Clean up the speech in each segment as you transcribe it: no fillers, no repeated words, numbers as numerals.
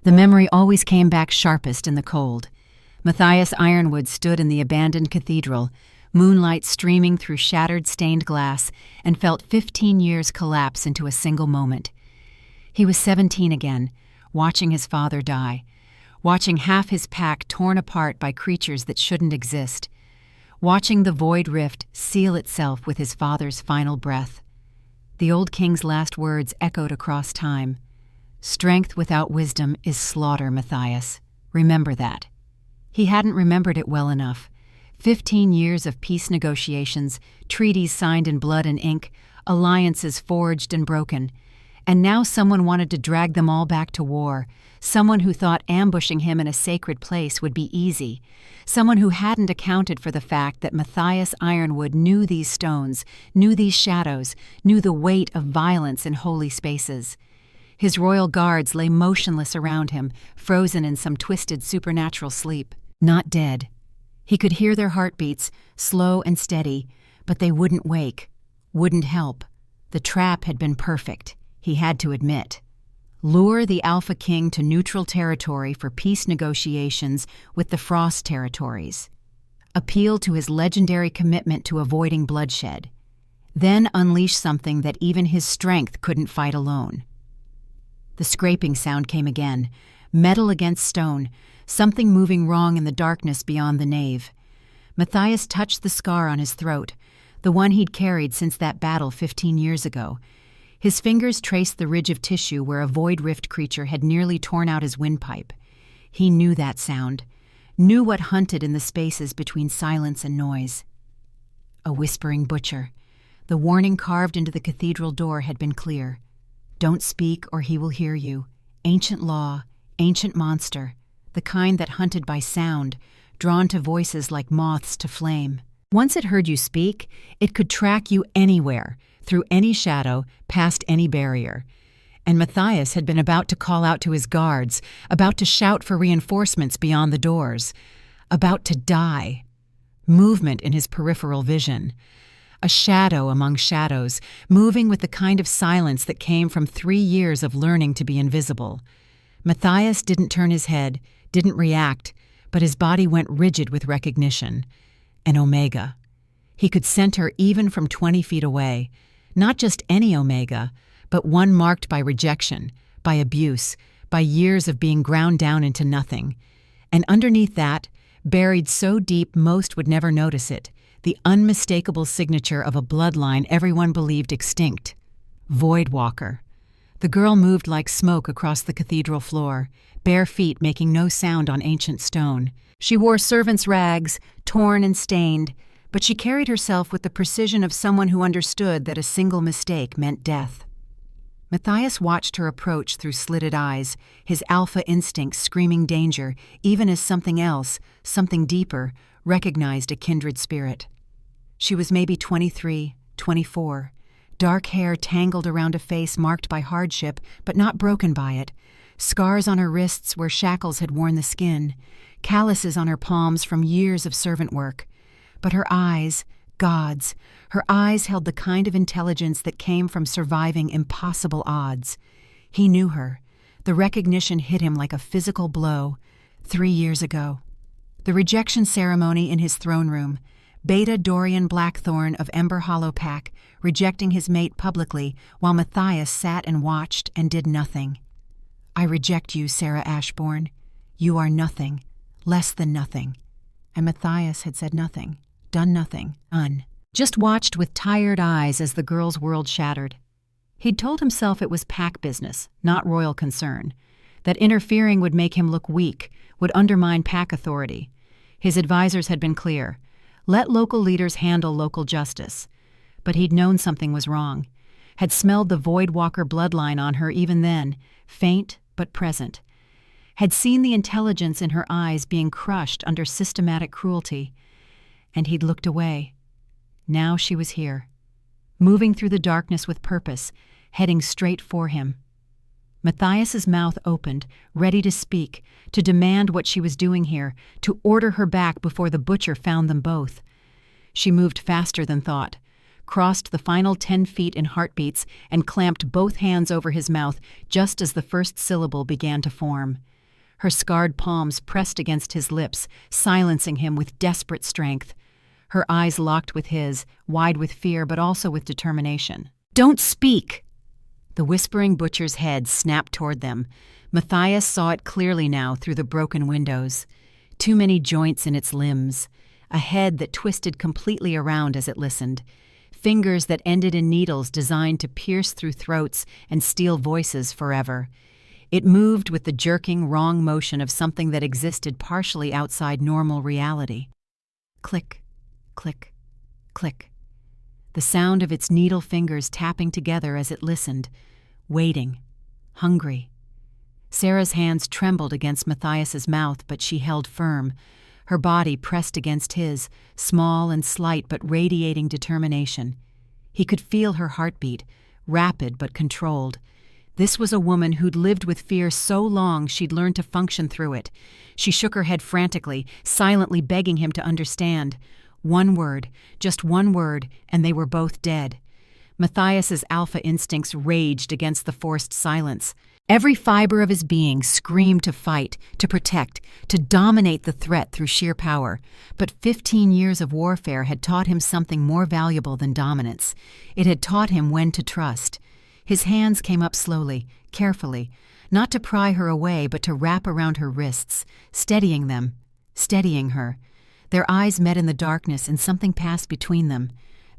The memory always came back sharpest in the cold. Matthias Ironwood stood in the abandoned cathedral, moonlight streaming through shattered stained glass, and felt 15 years collapse into a single moment. He was 17 again, watching his father die, watching half his pack torn apart by creatures that shouldn't exist, watching the void rift seal itself with his father's final breath. The old king's last words echoed across time. "Strength without wisdom is slaughter, Matthias. Remember that." He hadn't remembered it well enough. 15 years of peace negotiations, treaties signed in blood and ink, alliances forged and broken. And now someone wanted to drag them all back to war, someone who thought ambushing him in a sacred place would be easy, someone who hadn't accounted for the fact that Matthias Ironwood knew these stones, knew these shadows, knew the weight of violence in holy spaces. His royal guards lay motionless around him, frozen in some twisted supernatural sleep. Not dead. He could hear their heartbeats, slow and steady, but they wouldn't wake, wouldn't help. The trap had been perfect, he had to admit. Lure the Alpha King to neutral territory for peace negotiations with the Frost territories. Appeal to his legendary commitment to avoiding bloodshed. Then unleash something that even his strength couldn't fight alone. The scraping sound came again, metal against stone, something moving wrong in the darkness beyond the nave. Matthias touched the scar on his throat, the one he'd carried since that battle 15 years ago. His fingers traced the ridge of tissue where a void rift creature had nearly torn out his windpipe. He knew that sound, knew what hunted in the spaces between silence and noise. A whispering butcher. The warning carved into the cathedral door had been clear. Don't speak or he will hear you. Ancient law, ancient monster, the kind that hunted by sound, drawn to voices like moths to flame. Once it heard you speak, it could track you anywhere, through any shadow, past any barrier. And Matthias had been about to call out to his guards, about to shout for reinforcements beyond the doors, about to die. Movement in his peripheral vision. A shadow among shadows, moving with the kind of silence that came from 3 years of learning to be invisible. Matthias didn't turn his head, didn't react, but his body went rigid with recognition. An Omega. He could scent her even from 20 feet away. Not just any Omega, but one marked by rejection, by abuse, by years of being ground down into nothing. And underneath that, buried so deep most would never notice it, the unmistakable signature of a bloodline everyone believed extinct. Voidwalker. The girl moved like smoke across the cathedral floor, bare feet making no sound on ancient stone. She wore servant's rags, torn and stained, but she carried herself with the precision of someone who understood that a single mistake meant death. Matthias watched her approach through slitted eyes, his alpha instinct screaming danger, even as something else, something deeper, recognized a kindred spirit. She was maybe 23, 24. Dark hair tangled around a face marked by hardship, but not broken by it. Scars on her wrists where shackles had worn the skin. Calluses on her palms from years of servant work. But her eyes, God's, her eyes held the kind of intelligence that came from surviving impossible odds. He knew her. The recognition hit him like a physical blow. 3 years ago. The rejection ceremony in his throne room. Beta Dorian Blackthorn of Ember Hollow Pack, rejecting his mate publicly, while Matthias sat and watched and did nothing. I reject you, Sera Ashborne. You are nothing, less than nothing. And Matthias had said nothing, done nothing, none. Just watched with tired eyes as the girl's world shattered. He'd told himself it was pack business, not royal concern, that interfering would make him look weak, would undermine pack authority. His advisors had been clear. Let local leaders handle local justice. But he'd known something was wrong. Had smelled the Voidwalker bloodline on her even then, faint but present. Had seen the intelligence in her eyes being crushed under systematic cruelty. And he'd looked away. Now she was here, moving through the darkness with purpose, heading straight for him. Matthias's mouth opened, ready to speak, to demand what she was doing here, to order her back before the butcher found them both. She moved faster than thought, crossed the final 10 feet in heartbeats, and clamped both hands over his mouth just as the first syllable began to form. her scarred palms pressed against his lips, silencing him with desperate strength. Her eyes locked with his, wide with fear but also with determination. "Don't speak!" The whispering butcher's head snapped toward them. Matthias saw it clearly now through the broken windows. Too many joints in its limbs. A head that twisted completely around as it listened. Fingers that ended in needles designed to pierce through throats and steal voices forever. It moved with the jerking, wrong motion of something that existed partially outside normal reality. Click, click, click. The sound of its needle fingers tapping together as it listened, waiting, hungry. Sera's hands trembled against Matthias's mouth, but she held firm. Her body pressed against his, small and slight but radiating determination. He could feel her heartbeat, rapid but controlled. This was a woman who'd lived with fear so long she'd learned to function through it. She shook her head frantically, silently begging him to understand. One word, just one word, and they were both dead. Matthias's alpha instincts raged against the forced silence. Every fiber of his being screamed to fight, to protect, to dominate the threat through sheer power. But 15 years of warfare had taught him something more valuable than dominance. It had taught him when to trust. His hands came up slowly, carefully, not to pry her away but to wrap around her wrists, steadying them, steadying her. Their eyes met in the darkness and something passed between them.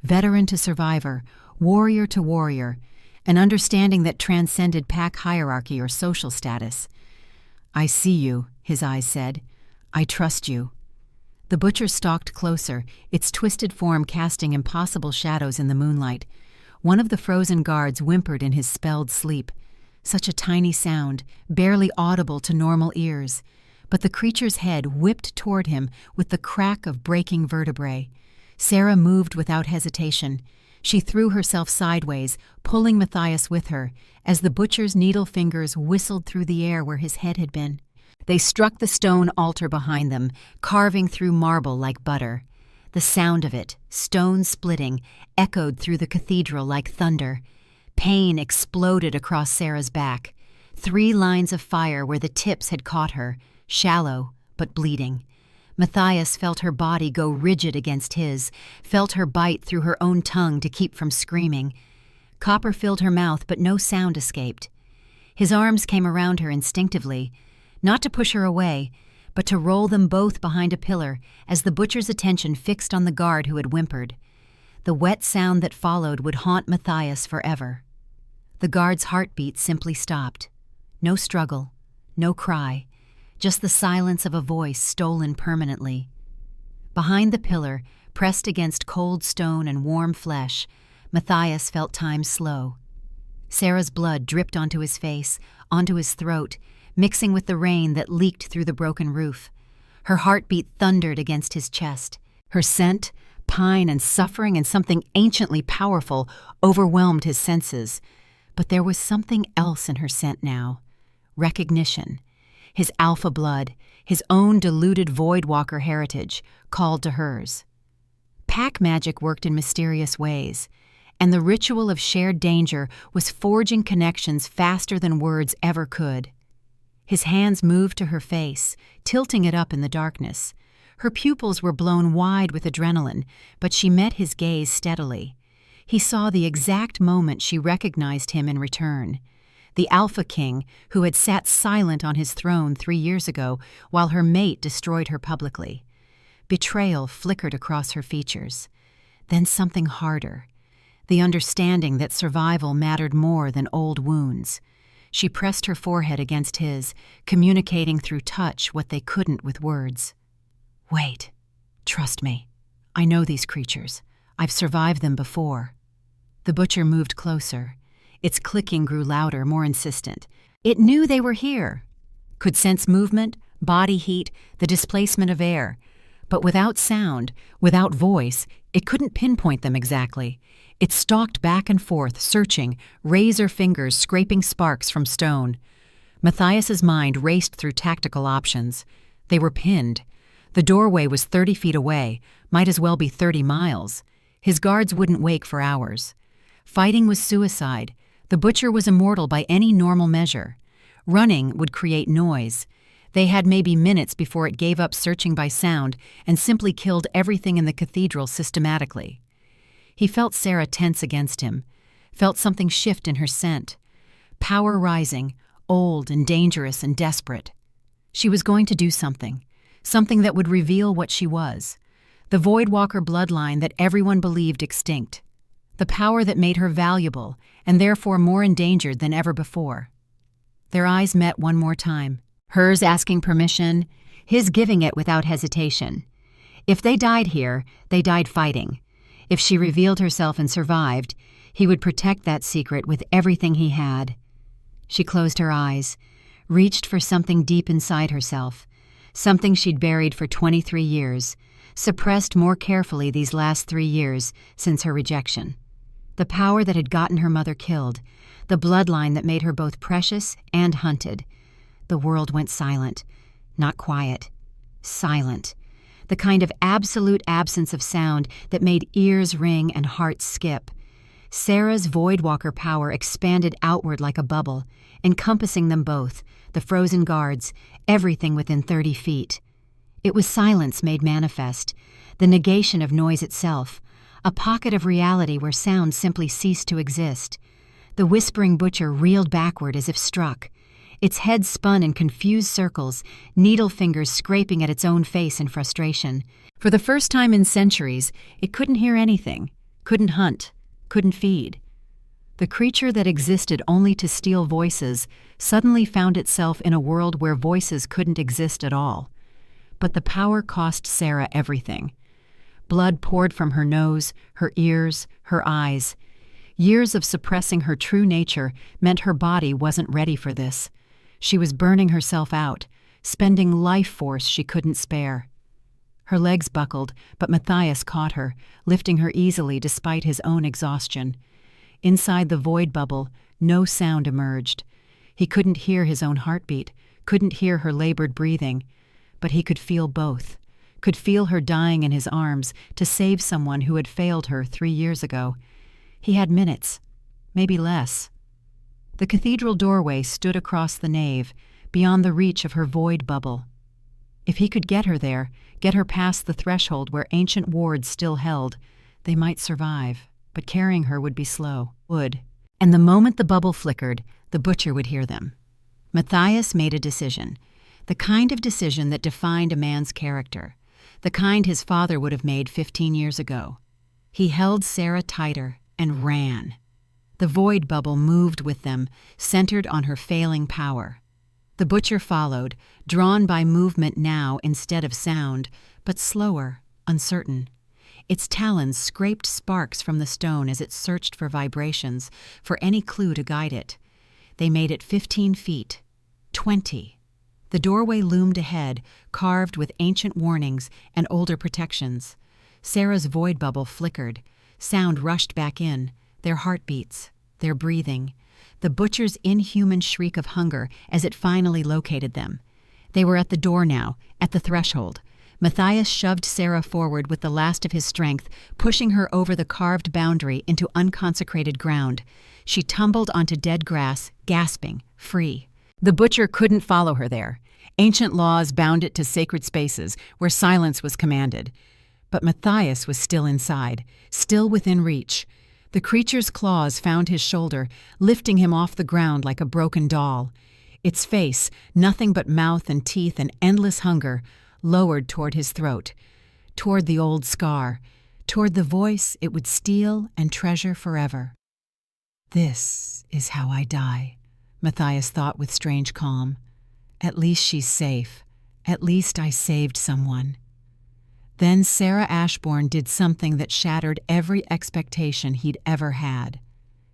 Veteran to survivor, warrior to warrior, an understanding that transcended pack hierarchy or social status. "I see you," his eyes said. "I trust you." The butcher stalked closer, its twisted form casting impossible shadows in the moonlight. One of the frozen guards whimpered in his spelled sleep. Such a tiny sound, barely audible to normal ears. But the creature's head whipped toward him with the crack of breaking vertebrae. Sera moved without hesitation. She threw herself sideways, pulling Matthias with her, as the butcher's needle fingers whistled through the air where his head had been. They struck the stone altar behind them, carving through marble like butter. The sound of it, stone splitting, echoed through the cathedral like thunder. Pain exploded across Sera's back. 3 lines of fire where the tips had caught her, shallow but bleeding. Matthias felt her body go rigid against his, felt her bite through her own tongue to keep from screaming. Copper filled her mouth, but no sound escaped. His arms came around her instinctively, not to push her away, but to roll them both behind a pillar as the butcher's attention fixed on the guard who had whimpered. The wet sound that followed would haunt Matthias forever. The guard's heartbeat simply stopped. No struggle, no cry. Just the silence of a voice stolen permanently. Behind the pillar, pressed against cold stone and warm flesh, Matthias felt time slow. Sera's blood dripped onto his face, onto his throat, mixing with the rain that leaked through the broken roof. Her heartbeat thundered against his chest. Her scent, pine and suffering and something anciently powerful, overwhelmed his senses. But there was something else in her scent now. Recognition. His alpha blood, his own diluted Voidwalker heritage, called to hers. Pack magic worked in mysterious ways, and the ritual of shared danger was forging connections faster than words ever could. His hands moved to her face, tilting it up in the darkness. Her pupils were blown wide with adrenaline, but she met his gaze steadily. He saw the exact moment she recognized him in return. The Alpha King, who had sat silent on his throne 3 years ago while her mate destroyed her publicly. Betrayal flickered across her features. Then something harder. The understanding that survival mattered more than old wounds. She pressed her forehead against his, communicating through touch what they couldn't with words. "Wait. Trust me. I know these creatures. I've survived them before." The butcher moved closer. Its clicking grew louder, more insistent. It knew they were here. Could sense movement, body heat, the displacement of air. But without sound, without voice, it couldn't pinpoint them exactly. It stalked back and forth, searching, razor fingers scraping sparks from stone. Matthias's mind raced through tactical options. They were pinned. The doorway was 30 feet away, might as well be 30 miles. His guards wouldn't wake for hours. Fighting was suicide. The butcher was immortal by any normal measure. Running would create noise. They had maybe minutes before it gave up searching by sound and simply killed everything in the cathedral systematically. He felt Sera tense against him, felt something shift in her scent. Power rising, old and dangerous and desperate. She was going to do something that would reveal what she was. The Voidwalker bloodline that everyone believed extinct. The power that made her valuable and therefore more endangered than ever before. Their eyes met one more time, hers asking permission, his giving it without hesitation. If they died here, they died fighting. If she revealed herself and survived, he would protect that secret with everything he had. She closed her eyes, reached for something deep inside herself, something she'd buried for 23 years, suppressed more carefully these last 3 years since her rejection. The power that had gotten her mother killed, the bloodline that made her both precious and hunted. The world went silent. Not quiet. Silent. The kind of absolute absence of sound that made ears ring and hearts skip. Sera's Voidwalker power expanded outward like a bubble, encompassing them both, the frozen guards, everything within 30 feet. It was silence made manifest, the negation of noise itself, a pocket of reality where sound simply ceased to exist. The whispering butcher reeled backward as if struck. Its head spun in confused circles, needle fingers scraping at its own face in frustration. For the first time in centuries, it couldn't hear anything, couldn't hunt, couldn't feed. The creature that existed only to steal voices suddenly found itself in a world where voices couldn't exist at all. But the power cost Sera everything. Blood poured from her nose, her ears, her eyes. Years of suppressing her true nature meant her body wasn't ready for this. She was burning herself out, spending life force she couldn't spare. Her legs buckled, but Matthias caught her, lifting her easily despite his own exhaustion. Inside the void bubble, no sound emerged. He couldn't hear his own heartbeat, couldn't hear her labored breathing, but he could feel both, could feel her dying in his arms to save someone who had failed her 3 years ago. He had minutes, maybe less. The cathedral doorway stood across the nave, beyond the reach of her void bubble. If he could get her there, get her past the threshold where ancient wards still held, they might survive, but carrying her would be slow. And the moment the bubble flickered, the butcher would hear them. Matthias made a decision, the kind of decision that defined a man's character, the kind his father would have made 15 years ago. He held Sera tighter and ran. The void bubble moved with them, centered on her failing power. The butcher followed, drawn by movement now instead of sound, but slower, uncertain. Its talons scraped sparks from the stone as it searched for vibrations, for any clue to guide it. They made it 15 feet, 20. The doorway loomed ahead, carved with ancient warnings and older protections. Sera's void bubble flickered. Sound rushed back in, their heartbeats, their breathing, the butcher's inhuman shriek of hunger as it finally located them. They were at the door now, at the threshold. Matthias shoved Sera forward with the last of his strength, pushing her over the carved boundary into unconsecrated ground. She tumbled onto dead grass, gasping, free. The butcher couldn't follow her there. Ancient laws bound it to sacred spaces where silence was commanded. But Matthias was still inside, still within reach. The creature's claws found his shoulder, lifting him off the ground like a broken doll. Its face, nothing but mouth and teeth and endless hunger, lowered toward his throat, toward the old scar, toward the voice it would steal and treasure forever. "This is how I die," Matthias thought with strange calm. "At least she's safe. At least I saved someone." Then Sera Ashborne did something that shattered every expectation he'd ever had.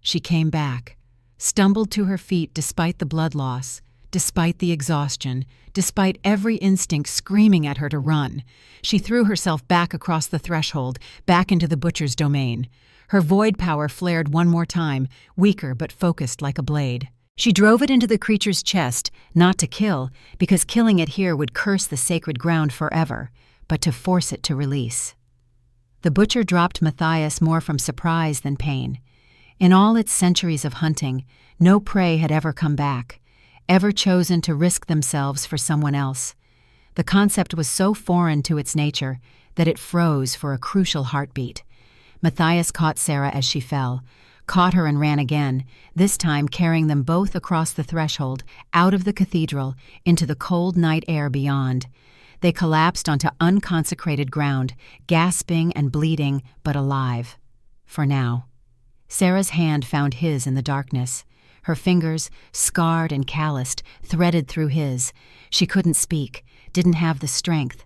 She came back, stumbled to her feet despite the blood loss, despite the exhaustion, despite every instinct screaming at her to run. She threw herself back across the threshold, back into the butcher's domain. Her void power flared one more time, weaker but focused like a blade. She drove it into the creature's chest, not to kill, because killing it here would curse the sacred ground forever, but to force it to release. The butcher dropped Matthias more from surprise than pain. In all its centuries of hunting, no prey had ever come back. ever chosen to risk themselves for someone else. The concept was so foreign to its nature that it froze for a crucial heartbeat. Matthias caught Sera as she fell, caught her and ran again, this time carrying them both across the threshold, out of the cathedral, into the cold night air beyond. They collapsed onto unconsecrated ground, gasping and bleeding, but alive. For now. Sera's hand found his in the darkness. Her fingers, scarred and calloused, threaded through his. She couldn't speak, didn't have the strength,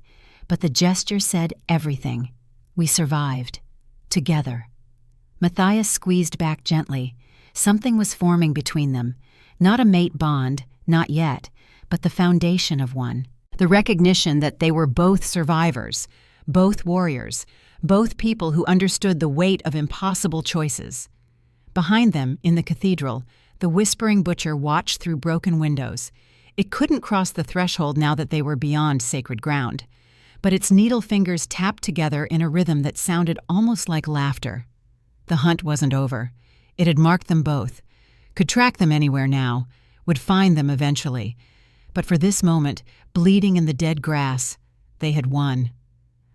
but the gesture said everything. We survived. Together. Matthias squeezed back gently. Something was forming between them. Not a mate bond, not yet, but the foundation of one. The recognition that they were both survivors, both warriors, both people who understood the weight of impossible choices. Behind them, in the cathedral, the whispering butcher watched through broken windows. It couldn't cross the threshold now that they were beyond sacred ground, but its needle fingers tapped together in a rhythm that sounded almost like laughter. The hunt wasn't over. It had marked them both, could track them anywhere now, would find them eventually. But for this moment, bleeding in the dead grass, they had won.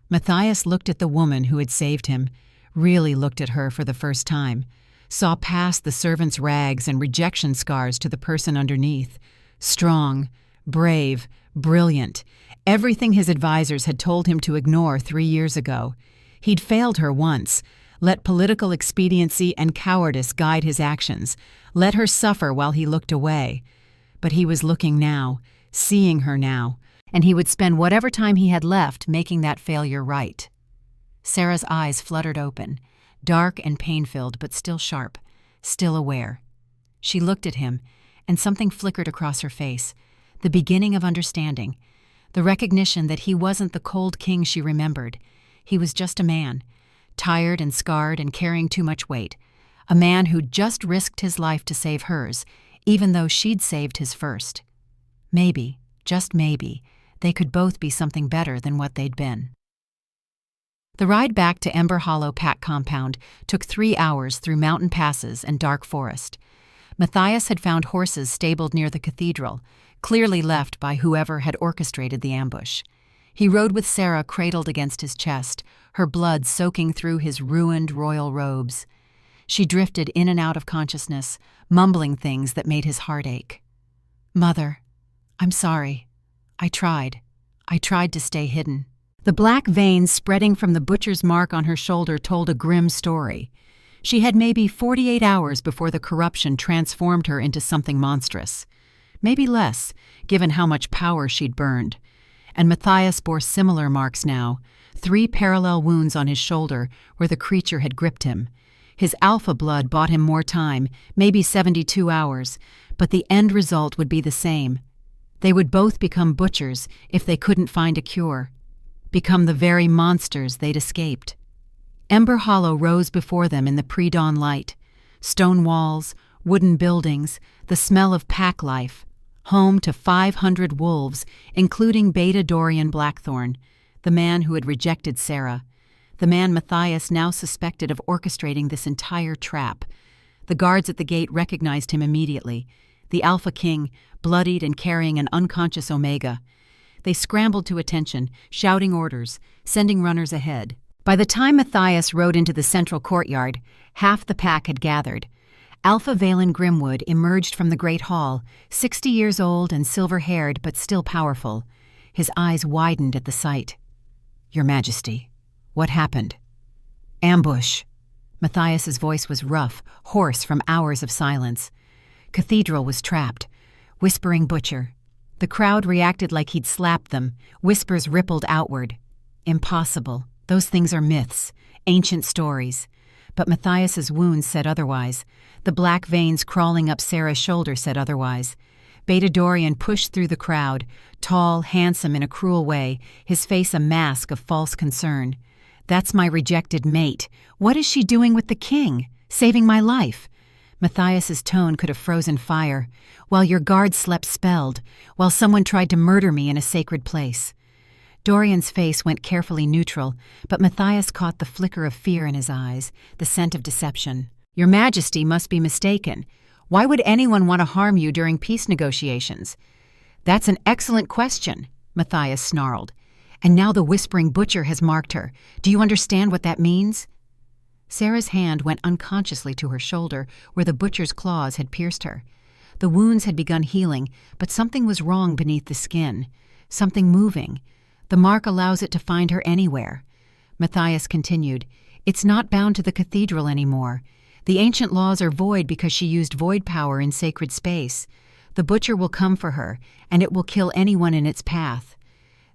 Matthias looked at the woman who had saved him, really looked at her for the first time, saw past the servant's rags and rejection scars to the person underneath. Strong, brave, brilliant, everything his advisors had told him to ignore 3 years ago. He'd failed her once, let political expediency and cowardice guide his actions, let her suffer while he looked away. But he was looking now, seeing her now, and he would spend whatever time he had left making that failure right. Sera's eyes fluttered open, dark and pain-filled, but still sharp, still aware. She looked at him, and something flickered across her face, the beginning of understanding, the recognition that he wasn't the cold king she remembered. He was just a man, tired and scarred and carrying too much weight, a man who'd just risked his life to save hers, even though she'd saved his first. Maybe, just maybe, they could both be something better than what they'd been. The ride back to Ember Hollow Pack Compound took 3 hours through mountain passes and dark forest. Matthias had found horses stabled near the cathedral, clearly left by whoever had orchestrated the ambush. He rode with Sera cradled against his chest, her blood soaking through his ruined royal robes. She drifted in and out of consciousness, mumbling things that made his heart ache. "Mother, I'm sorry. I tried to stay hidden." The black veins spreading from the butcher's mark on her shoulder told a grim story. She had maybe 48 hours before the corruption transformed her into something monstrous. Maybe less, given how much power she'd burned. And Matthias bore similar marks now, 3 parallel wounds on his shoulder where the creature had gripped him. His alpha blood bought him more time, maybe 72 hours, but the end result would be the same. They would both become butchers if they couldn't find a cure, become the very monsters they'd escaped. Ember Hollow rose before them in the pre-dawn light. Stone walls, wooden buildings, the smell of pack life. Home to 500 wolves, including Beta Dorian Blackthorn, the man who had rejected Sera, the man Matthias now suspected of orchestrating this entire trap. The guards at the gate recognized him immediately, the Alpha King, bloodied and carrying an unconscious Omega. They scrambled to attention, shouting orders, sending runners ahead. By the time Matthias rode into the central courtyard, half the pack had gathered. Alpha Valen Grimwood emerged from the great hall, 60 years old and silver-haired but still powerful. His eyes widened at the sight. "Your Majesty, what happened?" "Ambush." Matthias's voice was rough, hoarse from hours of silence. Cathedral was trapped. Whispering butcher. The crowd reacted like he'd slapped them. Whispers rippled outward. Impossible. Those things are myths, ancient stories. But Matthias's wounds said otherwise. The black veins crawling up Sera's shoulder said otherwise. Beta Dorian pushed through the crowd, tall, handsome in a cruel way, his face a mask of false concern. "That's my rejected mate. What is she doing with the king? Saving my life?" Matthias's tone could have frozen fire. "While your guard slept spelled, while someone tried to murder me in a sacred place." Dorian's face went carefully neutral, but Matthias caught the flicker of fear in his eyes, the scent of deception. "Your Majesty must be mistaken. Why would anyone want to harm you during peace negotiations? That's an excellent question, Matthias snarled. And now the Whispering Butcher has marked her. Do you understand what that means? Sera's hand went unconsciously to her shoulder where the butcher's claws had pierced her. The wounds had begun healing, but something was wrong beneath the skin. Something moving. The mark allows it to find her anywhere. Matthias continued, It's not bound to the cathedral anymore. The ancient laws are void because she used void power in sacred space. The butcher will come for her, and it will kill anyone in its path.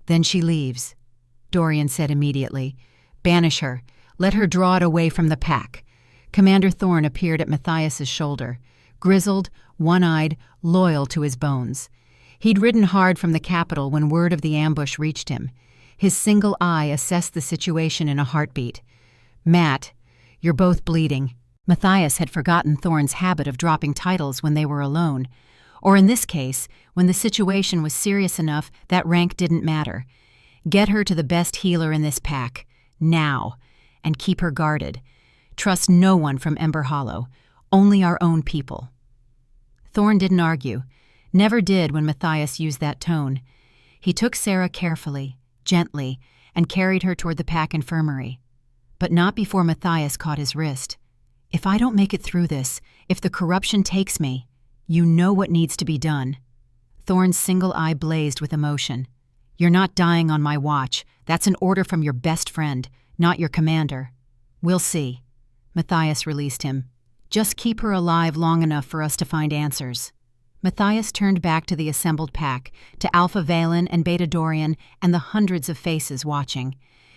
Then she leaves, Dorian said immediately. Banish her. Let her draw it away from the pack. Commander Thorne appeared at Matthias's shoulder, grizzled, one-eyed, loyal to his bones. He'd ridden hard from the capital when word of the ambush reached him. His single eye assessed the situation in a heartbeat. Matt, you're both bleeding. Matthias had forgotten Thorne's habit of dropping titles when they were alone. Or in this case, when the situation was serious enough that rank didn't matter. Get her to the best healer in this pack, now, and keep her guarded. Trust no one from Ember Hollow, only our own people. Thorne didn't argue, never did when Matthias used that tone. He took Sera carefully, gently, and carried her toward the pack infirmary. But not before Matthias caught his wrist. If I don't make it through this, if the corruption takes me, you know what needs to be done. Thorne's single eye blazed with emotion. You're not dying on my watch. That's an order from your best friend, not your commander. We'll see. Matthias released him. Just keep her alive long enough for us to find answers. Matthias turned back to the assembled pack, to Alpha Valen and Beta Dorian and the hundreds of faces watching.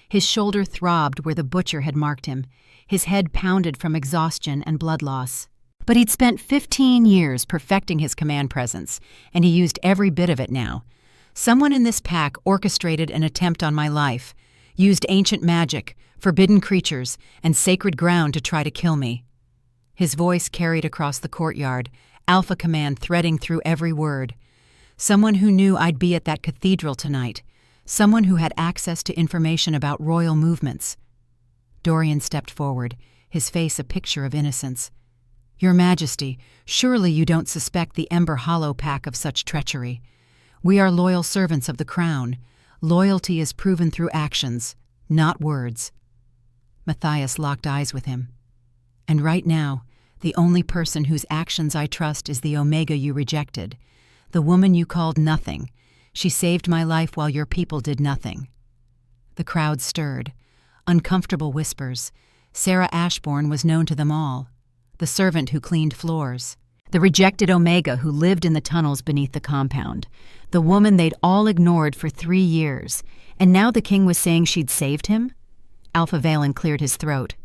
His shoulder throbbed where the butcher had marked him. His head pounded from exhaustion and blood loss. But he'd spent 15 years perfecting his command presence, and he used every bit of it now. Someone in this pack orchestrated an attempt on my life, used ancient magic, forbidden creatures, and sacred ground to try to kill me. His voice carried across the courtyard, Alpha Command threading through every word. Someone who knew I'd be at that cathedral tonight. Someone who had access to information about royal movements. Dorian stepped forward, his face a picture of innocence. Your Majesty, surely you don't suspect the Ember Hollow pack of such treachery. We are loyal servants of the crown. Loyalty is proven through actions, not words. Matthias locked eyes with him. And right now, the only person whose actions I trust is the Omega you rejected, the woman you called nothing. She saved my life while your people did nothing. The crowd stirred. Uncomfortable whispers. Sera Ashborne was known to them all. The servant who cleaned floors. The rejected Omega who lived in the tunnels beneath the compound. The woman they'd all ignored for 3 years. And now the king was saying she'd saved him? Alpha Valen cleared his throat.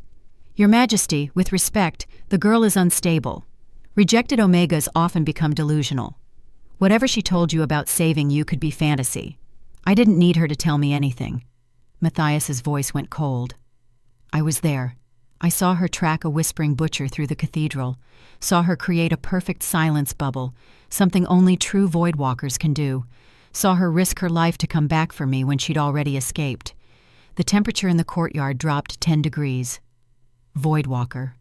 Your Majesty, with respect, the girl is unstable. Rejected Omegas often become delusional. Whatever she told you about saving you could be fantasy. I didn't need her to tell me anything. Matthias's voice went cold. I was there. I saw her track a Whispering Butcher through the cathedral, saw her create a perfect silence bubble, something only true Voidwalkers can do, saw her risk her life to come back for me when she'd already escaped. The temperature in the courtyard dropped 10 degrees. Voidwalker.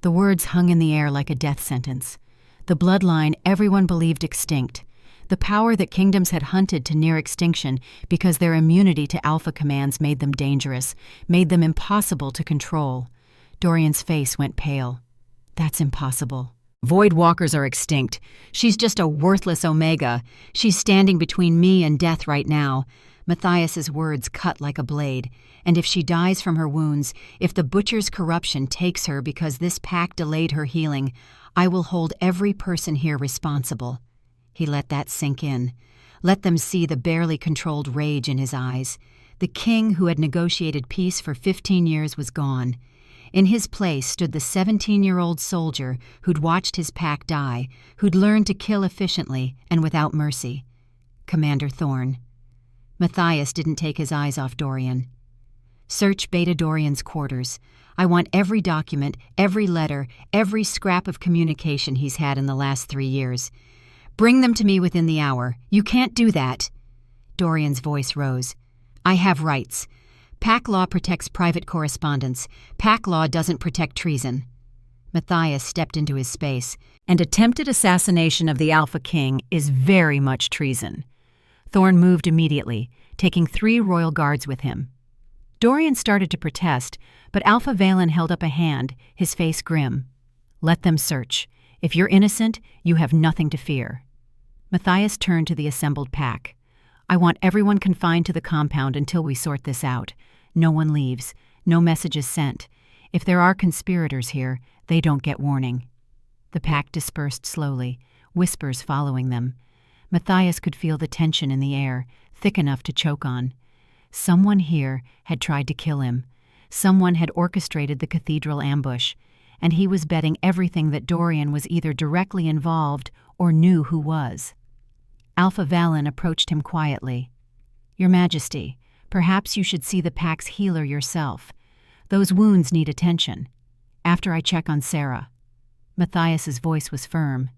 The words hung in the air like a death sentence. The bloodline everyone believed extinct. The power that kingdoms had hunted to near extinction because their immunity to Alpha commands made them dangerous, made them impossible to control. Dorian's face went pale. That's impossible. Voidwalkers are extinct. She's just a worthless Omega. She's standing between me and death right now. Matthias's words cut like a blade. And if she dies from her wounds, if the Butcher's corruption takes her because this pack delayed her healing, I will hold every person here responsible. He let that sink in. Let them see the barely controlled rage in his eyes. The king who had negotiated peace for 15 years was gone. In his place stood the 17-year-old soldier who'd watched his pack die, who'd learned to kill efficiently and without mercy. Commander Thorne. Matthias didn't take his eyes off Dorian. Search Beta Dorian's quarters. I want every document, every letter, every scrap of communication he's had in the last 3 years. Bring them to me within the hour. You can't do that. Dorian's voice rose. I have rights. Pack law protects private correspondence. Pack law doesn't protect treason. Matthias stepped into his space, and attempted assassination of the Alpha King is very much treason. Thorn moved immediately, taking 3 royal guards with him. Dorian started to protest, but Alpha Valen held up a hand, his face grim. "Let them search. If you're innocent, you have nothing to fear." Matthias turned to the assembled pack. "I want everyone confined to the compound until we sort this out. No one leaves. No messages sent. If there are conspirators here, they don't get warning." The pack dispersed slowly, whispers following them. Matthias could feel the tension in the air, thick enough to choke on. Someone here had tried to kill him. Someone had orchestrated the cathedral ambush, and he was betting everything that Dorian was either directly involved or knew who was. Alpha Valen approached him quietly. "Your Majesty, perhaps you should see the pack's healer yourself. Those wounds need attention. After I check on Sera." Matthias's voice was firm.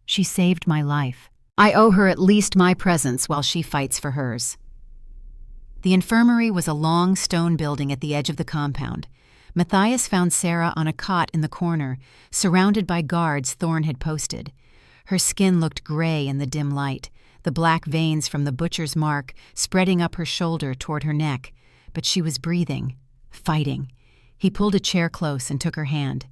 "She saved my life. I owe her at least my presence while she fights for hers." The infirmary was a long stone building at the edge of the compound. Matthias found Sera on a cot in the corner, surrounded by guards Thorn had posted. Her skin looked gray in the dim light, the black veins from the butcher's mark spreading up her shoulder toward her neck, but she was breathing, fighting. He pulled a chair close and took her hand.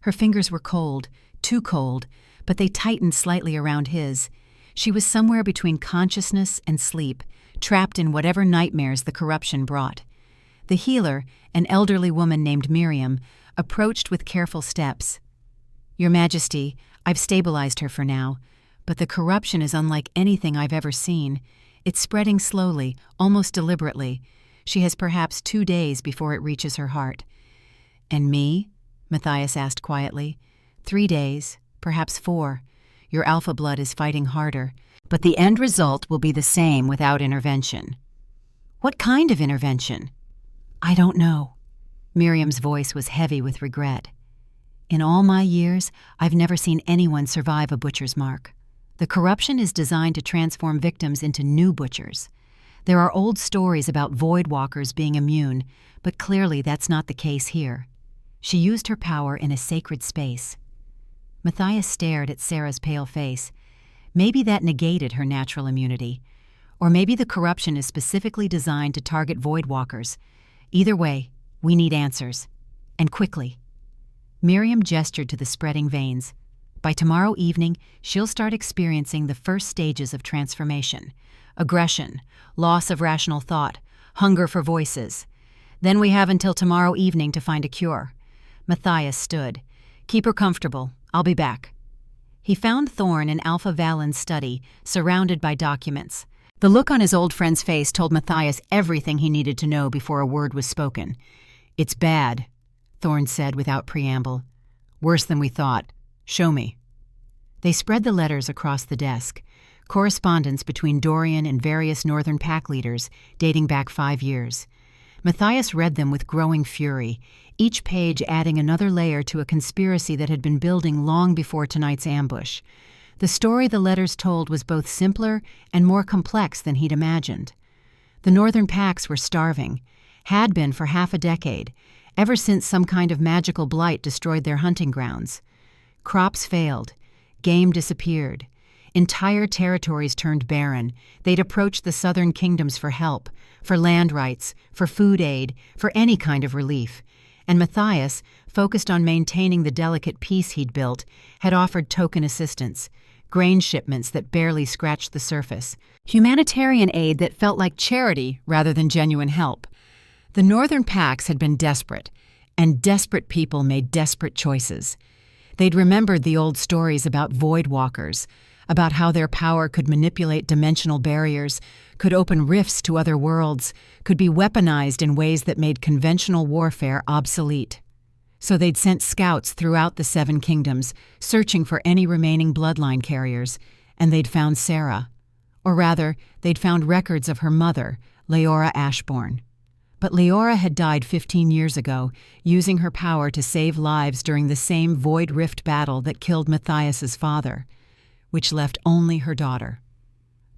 Her fingers were cold, too cold, but they tightened slightly around his. She was somewhere between consciousness and sleep, trapped in whatever nightmares the corruption brought. The healer, an elderly woman named Miriam, approached with careful steps. "Your Majesty, I've stabilized her for now, but the corruption is unlike anything I've ever seen. It's spreading slowly, almost deliberately. She has perhaps 2 days before it reaches her heart." "And me?" Matthias asked quietly. 3 days, perhaps 4. Your alpha blood is fighting harder, but the end result will be the same without intervention." "What kind of intervention?" "I don't know." Miriam's voice was heavy with regret. "In all my years, I've never seen anyone survive a butcher's mark. The corruption is designed to transform victims into new butchers. There are old stories about void walkers being immune, but clearly that's not the case here. She used her power in a sacred space." Matthias stared at Sera's pale face. Maybe that negated her natural immunity. Or maybe the corruption is specifically designed to target void walkers. Either way, we need answers. And quickly. Miriam gestured to the spreading veins. "By tomorrow evening, she'll start experiencing the first stages of transformation. Aggression, loss of rational thought, hunger for voices. Then we have until tomorrow evening to find a cure." Matthias stood. "Keep her comfortable. I'll be back." He found Thorn in Alpha Valen's study, surrounded by documents. The look on his old friend's face told Matthias everything he needed to know before a word was spoken. "It's bad," Thorn said without preamble. "Worse than we thought. Show me." They spread the letters across the desk, correspondence between Dorian and various northern pack leaders dating back 5 years. Matthias read them with growing fury, each page adding another layer to a conspiracy that had been building long before tonight's ambush. The story the letters told was both simpler and more complex than he'd imagined. The northern packs were starving, had been for half a decade, ever since some kind of magical blight destroyed their hunting grounds. Crops failed, game disappeared, entire territories turned barren. They'd approached the southern kingdoms for help, for land rights, for food aid, for any kind of relief. And Matthias, focused on maintaining the delicate peace he'd built, had offered token assistance, grain shipments that barely scratched the surface, humanitarian aid that felt like charity rather than genuine help. The northern packs had been desperate, and desperate people made desperate choices. They'd remembered the old stories about void walkers, about how their power could manipulate dimensional barriers, could open rifts to other worlds, could be weaponized in ways that made conventional warfare obsolete. So they'd sent scouts throughout the 7 kingdoms, searching for any remaining bloodline carriers, and they'd found Sera. Or rather, they'd found records of her mother, Sera Ashborne. But Sera had died 15 years ago, using her power to save lives during the same Void Rift battle that killed Matthias's father, which left only her daughter.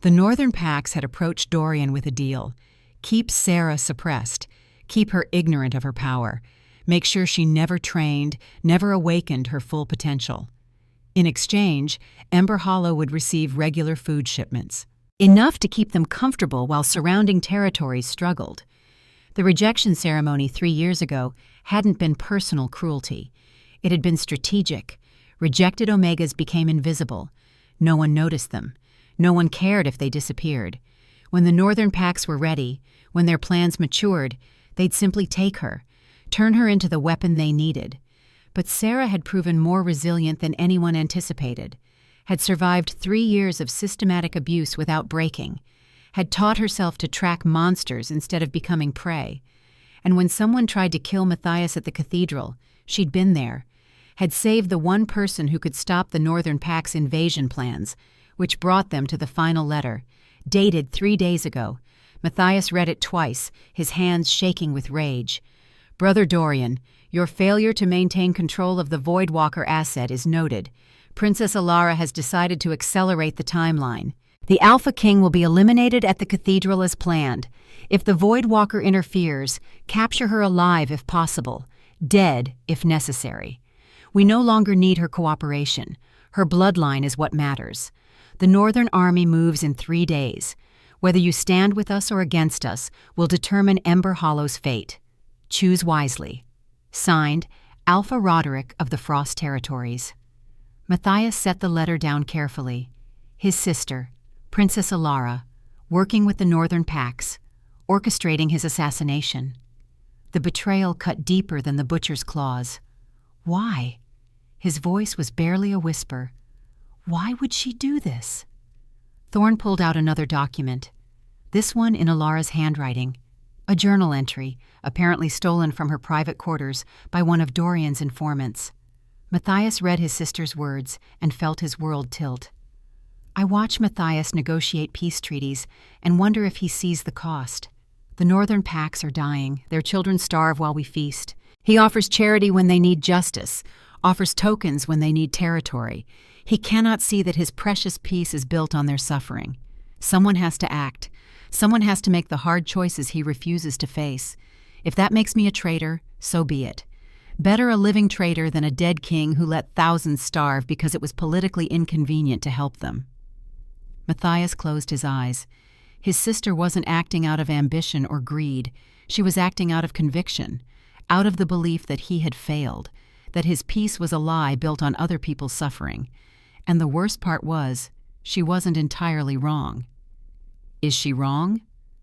The northern packs had approached Dorian with a deal: keep Sera suppressed, keep her ignorant of her power, make sure she never trained, never awakened her full potential. In exchange, Ember Hollow would receive regular food shipments, enough to keep them comfortable while surrounding territories struggled. The rejection ceremony 3 years ago hadn't been personal cruelty. It had been strategic. Rejected Omegas became invisible. No one noticed them. No one cared if they disappeared. When the Northern Pacts were ready, when their plans matured, they'd simply take her, turn her into the weapon they needed. But Sera had proven more resilient than anyone anticipated, had survived 3 years of systematic abuse without breaking, had taught herself to track monsters instead of becoming prey. And when someone tried to kill Matthias at the cathedral, she'd been there, had saved the one person who could stop the Northern Pact's invasion plans, which brought them to the final letter, dated 3 days ago. Matthias read it twice, his hands shaking with rage. Brother Dorian, your failure to maintain control of the Voidwalker asset is noted. Princess Alara has decided to accelerate the timeline. The Alpha King will be eliminated at the cathedral as planned. If the Voidwalker interferes, capture her alive if possible, dead if necessary. We no longer need her cooperation. Her bloodline is what matters. The Northern Army moves in 3 days. Whether you stand with us or against us will determine Ember Hollow's fate. Choose wisely. Signed, Alpha Roderick of the Frost Territories. Matthias set the letter down carefully. His sister, Princess Alara, working with the Northern Pacts, orchestrating his assassination. The betrayal cut deeper than the butcher's claws. Why? His voice was barely a whisper. Why would she do this? Thorn pulled out another document, this one in Alara's handwriting, a journal entry, apparently stolen from her private quarters by one of Dorian's informants. Matthias read his sister's words and felt his world tilt. I watch Matthias negotiate peace treaties and wonder if he sees the cost. The Northern Pacts are dying, their children starve while we feast. He offers charity when they need justice, offers tokens when they need territory. He cannot see that his precious peace is built on their suffering. Someone has to act. Someone has to make the hard choices he refuses to face. If that makes me a traitor, so be it. Better a living traitor than a dead king who let thousands starve because it was politically inconvenient to help them. Matthias closed his eyes. His sister wasn't acting out of ambition or greed. She was acting out of conviction, out of the belief that he had failed, that his peace was a lie built on other people's suffering. And the worst part was, she wasn't entirely wrong. Is she wrong?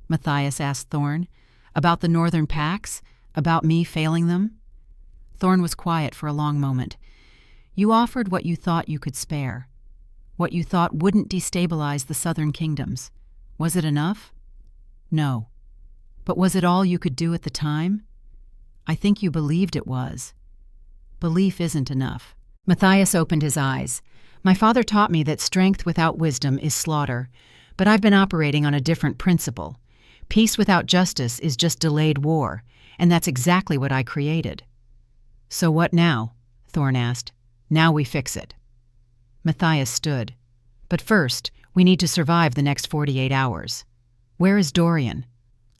Matthias asked Thorn. About the Northern Pacts? About me failing them? Thorn was quiet for a long moment. You offered what you thought you could spare, what you thought wouldn't destabilize the southern kingdoms. Was it enough? No. But was it all you could do at the time? I think you believed it was. Belief isn't enough. Matthias opened his eyes. My father taught me that strength without wisdom is slaughter, but I've been operating on a different principle. Peace without justice is just delayed war, and that's exactly what I created. So what now? Thorn asked. Now we fix it. Matthias stood. But first, we need to survive the next 48 hours. Where is Dorian?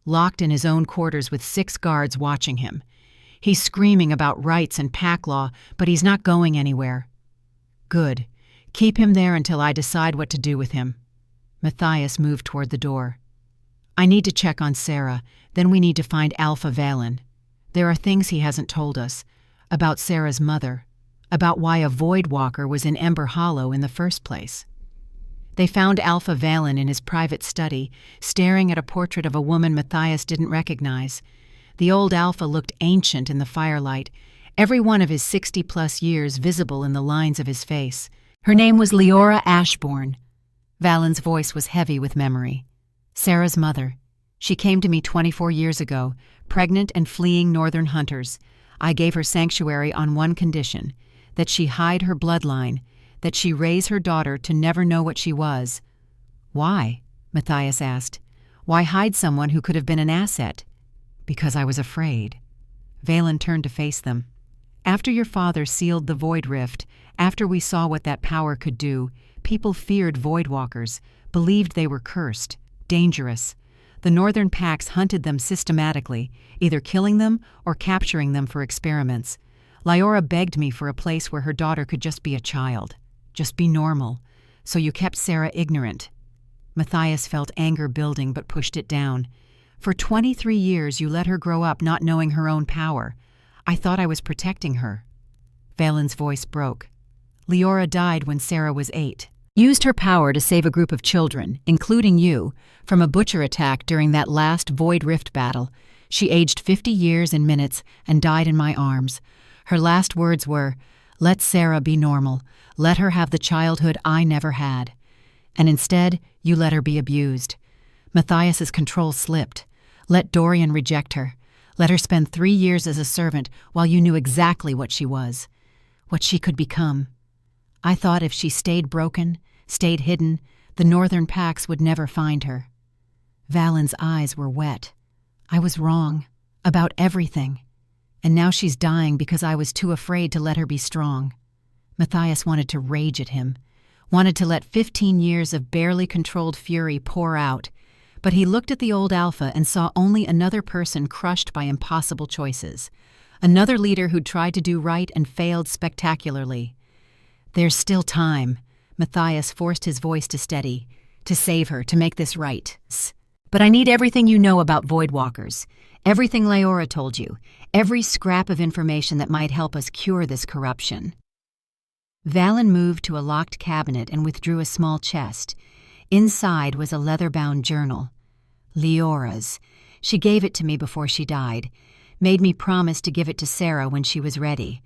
Locked in his own quarters with 6 guards watching him. He's screaming about rights and pack law, but he's not going anywhere. Good. Keep him there until I decide what to do with him. Matthias moved toward the door. I need to check on Sera, then we need to find Alpha Valen. There are things he hasn't told us, about Sera's mother, about why a Voidwalker was in Ember Hollow in the first place. They found Alpha Valen in his private study, staring at a portrait of a woman Matthias didn't recognize. The old Alpha looked ancient in the firelight, every one of his 60-plus years visible in the lines of his face. Her name was Sera Ashborne. Valen's voice was heavy with memory. Sera's mother. She came to me 24 years ago, pregnant and fleeing northern hunters. I gave her sanctuary on one condition, that she hide her bloodline, that she raise her daughter to never know what she was. Why? Matthias asked. Why hide someone who could have been an asset? Because I was afraid. Valen turned to face them. After your father sealed the Void Rift, after we saw what that power could do, people feared Voidwalkers, believed they were cursed, dangerous. The northern packs hunted them systematically, either killing them or capturing them for experiments. Leora begged me for a place where her daughter could just be a child, just be normal. So you kept Sera ignorant. Matthias felt anger building but pushed it down. For 23 years you let her grow up not knowing her own power. I thought I was protecting her. Valen's voice broke. Leora died when Sera was 8. Used her power to save a group of children, including you, from a butcher attack during that last Void Rift battle. She aged 50 years and minutes and died in my arms. Her last words were, "Let Sera be normal. Let her have the childhood I never had." And instead, you let her be abused. Matthias's control slipped. Let Dorian reject her. Let her spend 3 years as a servant while you knew exactly what she was, what she could become. I thought if she stayed broken, stayed hidden, the northern packs would never find her. Valen's eyes were wet. I was wrong. About everything. And now she's dying because I was too afraid to let her be strong. Matthias wanted to rage at him, wanted to let 15 years of barely controlled fury pour out, but he looked at the old Alpha and saw only another person crushed by impossible choices, another leader who'd tried to do right and failed spectacularly. There's still time. Matthias forced his voice to steady, to save her, to make this right. But I need everything you know about Voidwalkers, everything Leora told you, every scrap of information that might help us cure this corruption. Valen moved to a locked cabinet and withdrew a small chest. Inside was a leather-bound journal. Leora's. She gave it to me before she died, made me promise to give it to Sera when she was ready.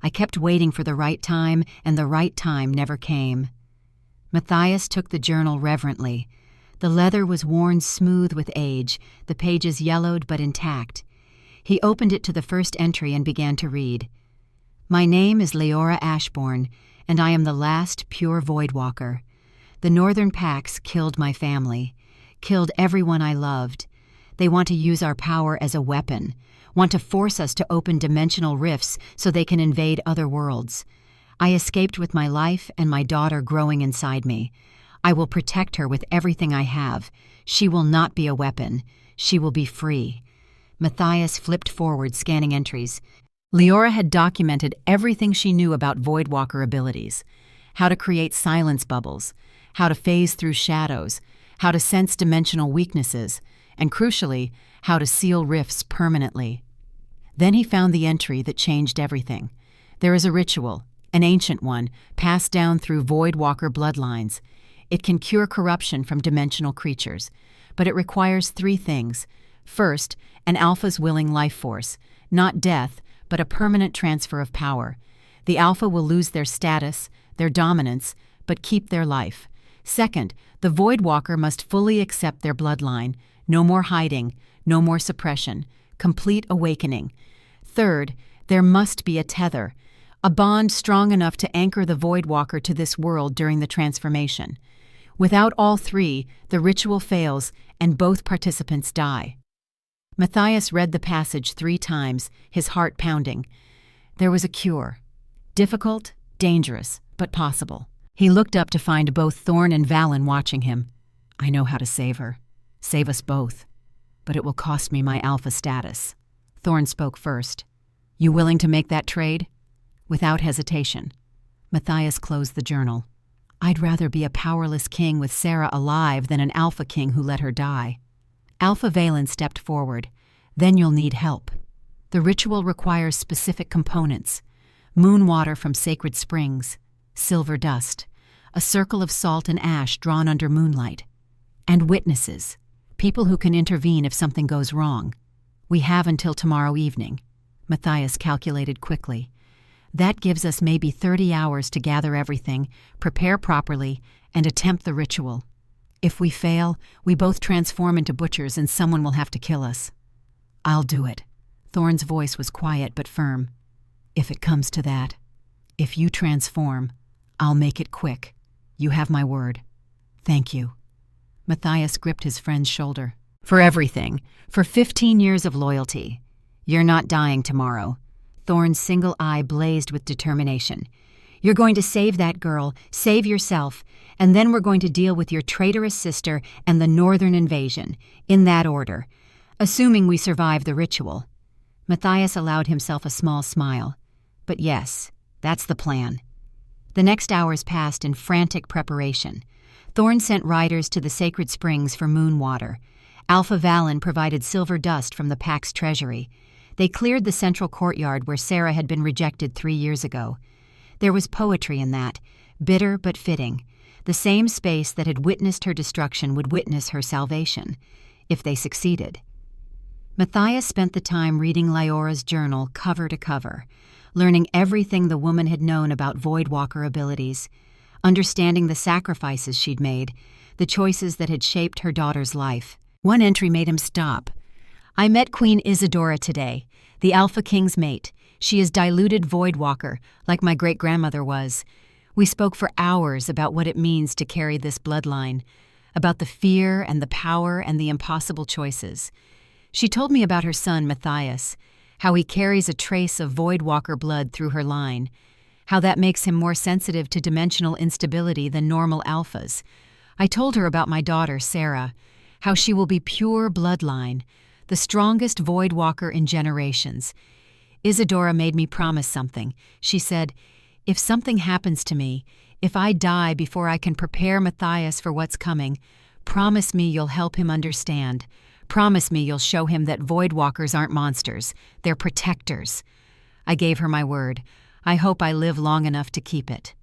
I kept waiting for the right time, and the right time never came. Matthias took the journal reverently. The leather was worn smooth with age, the pages yellowed but intact. He opened it to the first entry and began to read. My name is Sera Ashborne, and I am the last pure Voidwalker. The northern packs killed my family, killed everyone I loved. They want to use our power as a weapon, want to force us to open dimensional rifts so they can invade other worlds. I escaped with my life and my daughter growing inside me. I will protect her with everything I have. She will not be a weapon. She will be free. Matthias flipped forward, scanning entries. Leora had documented everything she knew about Voidwalker abilities. How to create silence bubbles, how to phase through shadows, how to sense dimensional weaknesses, and crucially, how to seal rifts permanently. Then he found the entry that changed everything. There is a ritual, an ancient one, passed down through Voidwalker bloodlines. It can cure corruption from dimensional creatures, but it requires 3 things. First, an Alpha's willing life force, not death, but a permanent transfer of power. The Alpha will lose their status, their dominance, but keep their life. Second, the Voidwalker must fully accept their bloodline. No more hiding, no more suppression, complete awakening. Third, there must be a tether, a bond strong enough to anchor the Voidwalker to this world during the transformation. Without all 3, the ritual fails and both participants die. Matthias read the passage 3 times, his heart pounding. There was a cure. Difficult, dangerous, but possible. He looked up to find both Thorn and Valen watching him. I know how to save her. Save us both. But it will cost me my Alpha status. Thorn spoke first. You willing to make that trade? Without hesitation. Matthias closed the journal. I'd rather be a powerless king with Sera alive than an Alpha king who let her die. Alpha Valen stepped forward. Then you'll need help. The ritual requires specific components. Moon water from sacred springs, silver dust, a circle of salt and ash drawn under moonlight, and witnesses, people who can intervene if something goes wrong. We have until tomorrow evening. Matthias calculated quickly. That gives us maybe 30 hours to gather everything, prepare properly, and attempt the ritual. If we fail, we both transform into butchers and someone will have to kill us. I'll do it. Thorn's voice was quiet but firm. If it comes to that, if you transform, I'll make it quick. You have my word. Thank you. Matthias gripped his friend's shoulder. For everything, for 15 years of loyalty. You're not dying tomorrow. Thorn's single eye blazed with determination. You're going to save that girl, save yourself, and then we're going to deal with your traitorous sister and the northern invasion, in that order, assuming we survive the ritual." Matthias allowed himself a small smile. "But yes, that's the plan." The next hours passed in frantic preparation. Thorn sent riders to the sacred springs for moon water. Alpha Valen provided silver dust from the pack's treasury. They cleared the central courtyard where Sera had been rejected 3 years ago. There was poetry in that, bitter but fitting. The same space that had witnessed her destruction would witness her salvation, if they succeeded. Matthias spent the time reading Lyora's journal cover to cover, learning everything the woman had known about Voidwalker abilities, understanding the sacrifices she'd made, the choices that had shaped her daughter's life. One entry made him stop. "I met Queen Isadora today, the Alpha King's mate. She is diluted Voidwalker, like my great-grandmother was. We spoke for hours about what it means to carry this bloodline, about the fear and the power and the impossible choices. She told me about her son, Matthias, how he carries a trace of Voidwalker blood through her line, how that makes him more sensitive to dimensional instability than normal alphas. I told her about my daughter, Sera, how she will be pure bloodline, the strongest Voidwalker in generations. Isadora made me promise something. She said, 'If something happens to me, if I die before I can prepare Matthias for what's coming, promise me you'll help him understand. Promise me you'll show him that Voidwalkers aren't monsters, they're protectors.' I gave her my word. I hope I live long enough to keep it."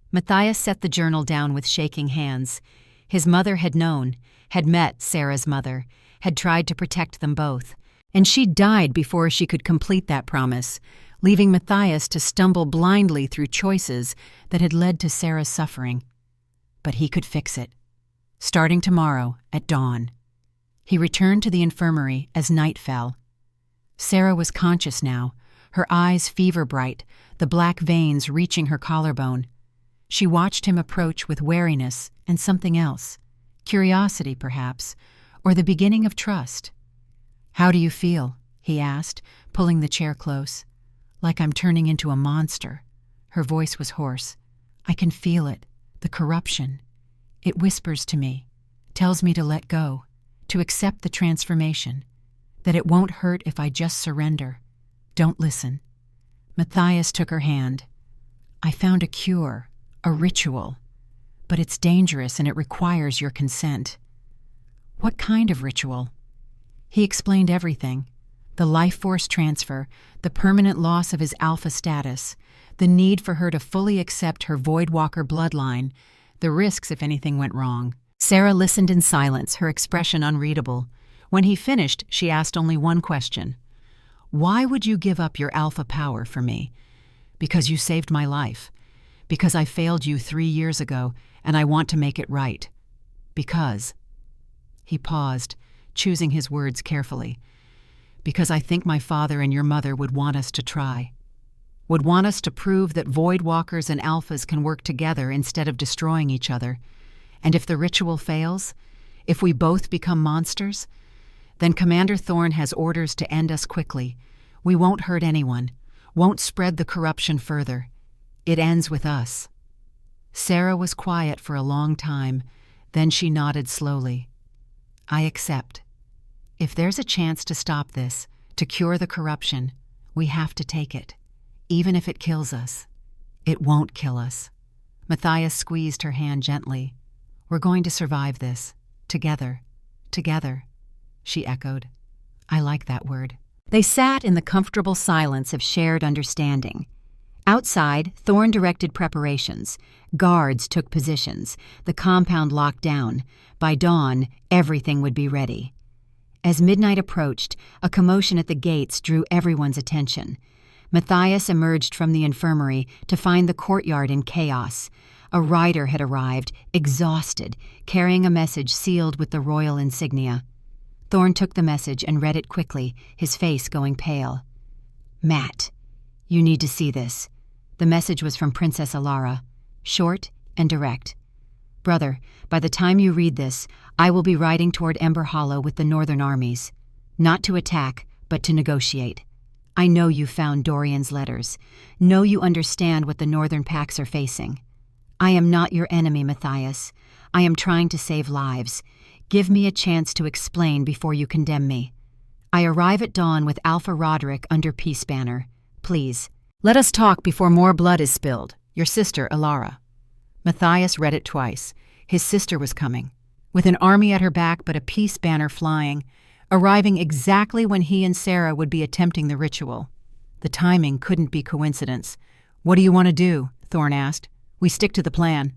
Matthias set the journal down with shaking hands. His mother had known, had met Sera's mother, had tried to protect them both, and she died before she could complete that promise, leaving Matthias to stumble blindly through choices that had led to Sera's suffering. But he could fix it, starting tomorrow at dawn. He returned to the infirmary as night fell. Sera was conscious now, her eyes fever-bright, the black veins reaching her collarbone. She watched him approach with wariness and something else, curiosity perhaps, or the beginning of trust. "How do you feel?" he asked, pulling the chair close. "Like I'm turning into a monster." Her voice was hoarse. "I can feel it, the corruption. It whispers to me, tells me to let go, to accept the transformation, that it won't hurt if I just surrender. Don't listen." Matthias took her hand. "I found a cure, a ritual, but it's dangerous and it requires your consent." "What kind of ritual?" He explained everything. The life force transfer, the permanent loss of his alpha status, the need for her to fully accept her Voidwalker bloodline, the risks if anything went wrong. Sera listened in silence, her expression unreadable. When he finished, she asked only one question. "Why would you give up your alpha power for me?" "Because you saved my life. Because I failed you 3 years ago, and I want to make it right. Because—" He paused, choosing his words carefully. "Because I think my father and your mother would want us to try. Would want us to prove that Voidwalkers and alphas can work together instead of destroying each other. And if the ritual fails, if we both become monsters, then Commander Thorn has orders to end us quickly. We won't hurt anyone, won't spread the corruption further. It ends with us." Sera was quiet for a long time, then she nodded slowly. "I accept. If there's a chance to stop this, to cure the corruption, we have to take it, even if it kills us. It won't kill us." Matthias squeezed her hand gently. "We're going to survive this. Together. Together," she echoed. "I like that word." They sat in the comfortable silence of shared understanding. Outside, Thorn directed preparations. Guards took positions. The compound locked down. By dawn, everything would be ready. As midnight approached, a commotion at the gates drew everyone's attention. Matthias emerged from the infirmary to find the courtyard in chaos. A rider had arrived, exhausted, carrying a message sealed with the royal insignia. Thorn took the message and read it quickly, his face going pale. "Matt, you need to see this." The message was from Princess Alara, short and direct. "Brother, by the time you read this, I will be riding toward Ember Hollow with the northern armies. Not to attack, but to negotiate. I know you found Dorian's letters. Know you understand what the Northern Pacts are facing. I am not your enemy, Matthias. I am trying to save lives. Give me a chance to explain before you condemn me. I arrive at dawn with Alpha Roderick under Peace Banner. Please, let us talk before more blood is spilled. Your sister, Alara. Matthias read it twice. His sister was coming, with an army at her back but a peace banner flying, arriving exactly when he and Sera would be attempting the ritual. The timing couldn't be coincidence. What do you want to do? Thorn asked. We stick to the plan.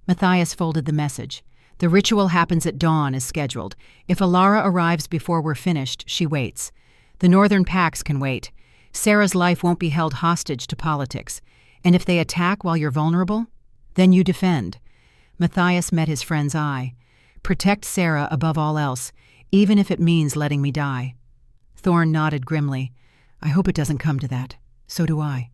Matthias folded the message. The ritual happens at dawn as scheduled. If Alara arrives before we're finished, she waits. The Northern Pacts can wait. Sera's life won't be held hostage to politics. And if they attack while you're vulnerable, then you defend. Matthias met his friend's eye. Protect Sera above all else, even if it means letting me die. Thorn nodded grimly. I hope it doesn't come to that. So do I.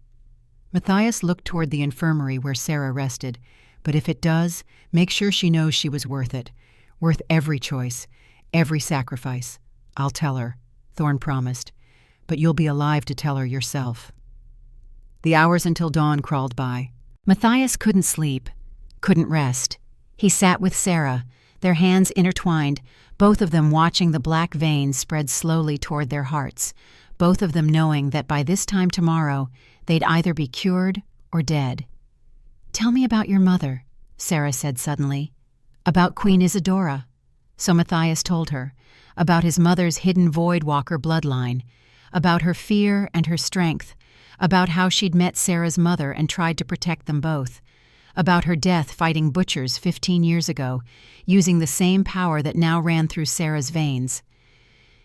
Matthias looked toward the infirmary where Sera rested. But if it does, make sure she knows she was worth it. Worth every choice, every sacrifice. I'll tell her, Thorn promised. But you'll be alive to tell her yourself. The hours until dawn crawled by. Matthias couldn't sleep, couldn't rest. He sat with Sera, their hands intertwined, both of them watching the black veins spread slowly toward their hearts, both of them knowing that by this time tomorrow they'd either be cured or dead. Tell me about your mother, Sera said suddenly. About Queen Isadora. So Matthias told her, about his mother's hidden Voidwalker bloodline, about her fear and her strength, about how she'd met Sera's mother and tried to protect them both, about her death fighting butchers 15 years ago, using the same power that now ran through Sera's veins.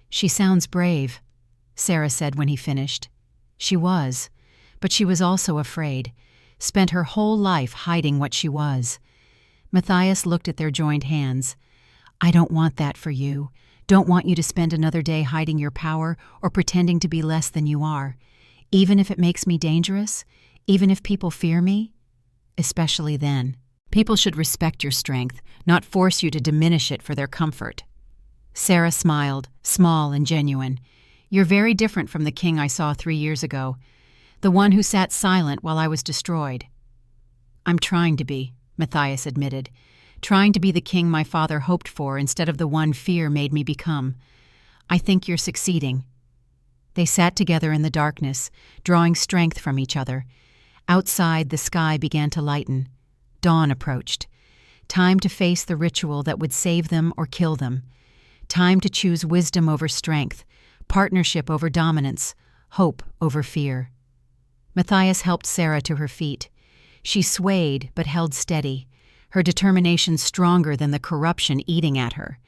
She sounds brave, Sera said when he finished. She was, but she was also afraid, spent her whole life hiding what she was. Matthias looked at their joined hands. I don't want that for you. Don't want you to spend another day hiding your power or pretending to be less than you are. Even if it makes me dangerous, even if people fear me, especially then. People should respect your strength, not force you to diminish it for their comfort. Sera smiled, small and genuine. You're very different from the king I saw 3 years ago, the one who sat silent while I was destroyed. I'm trying to be, Matthias admitted, trying to be the king my father hoped for instead of the one fear made me become. I think you're succeeding. They sat together in the darkness, drawing strength from each other. Outside, the sky began to lighten. Dawn approached. Time to face the ritual that would save them or kill them. Time to choose wisdom over strength, partnership over dominance, hope over fear. Matthias helped Sera to her feet. She swayed but held steady, her determination stronger than the corruption eating at her.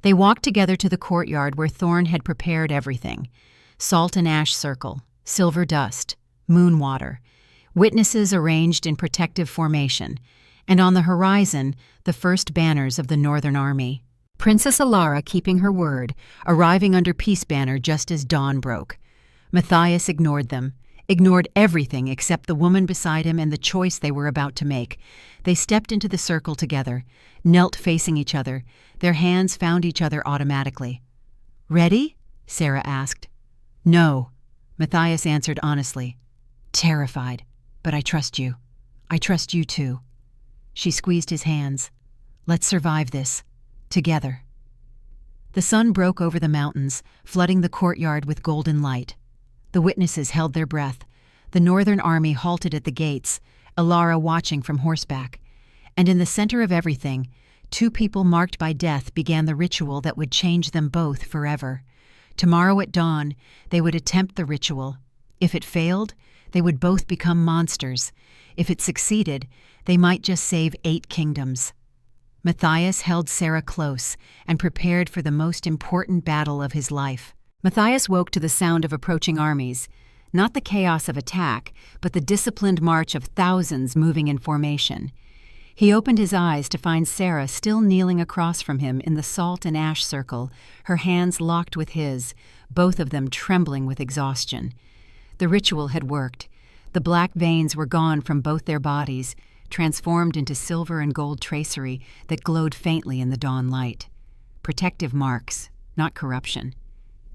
They walked together to the courtyard where Thorn had prepared everything. Salt and ash circle, silver dust, moon water, witnesses arranged in protective formation, and on the horizon, the first banners of the Northern Army. Princess Alara keeping her word, arriving under Peace Banner just as dawn broke. Matthias ignored them, ignored everything except the woman beside him and the choice they were about to make. They stepped into the circle together, knelt facing each other. Their hands found each other automatically. Ready? Sera asked. No, Matthias answered honestly. Terrified, but I trust you. I trust you too. She squeezed his hands. Let's survive this. Together. The sun broke over the mountains, flooding the courtyard with golden light. The witnesses held their breath. The Northern Army halted at the gates, Alara watching from horseback. And in the center of everything, 2 people marked by death began the ritual that would change them both forever. Tomorrow at dawn, they would attempt the ritual. If it failed, they would both become monsters. If it succeeded, they might just save 8 kingdoms. Matthias held Sera close and prepared for the most important battle of his life. Matthias woke to the sound of approaching armies, not the chaos of attack, but the disciplined march of thousands moving in formation. He opened his eyes to find Sera still kneeling across from him in the salt and ash circle, her hands locked with his, both of them trembling with exhaustion. The ritual had worked. The black veins were gone from both their bodies, transformed into silver and gold tracery that glowed faintly in the dawn light. Protective marks, not corruption.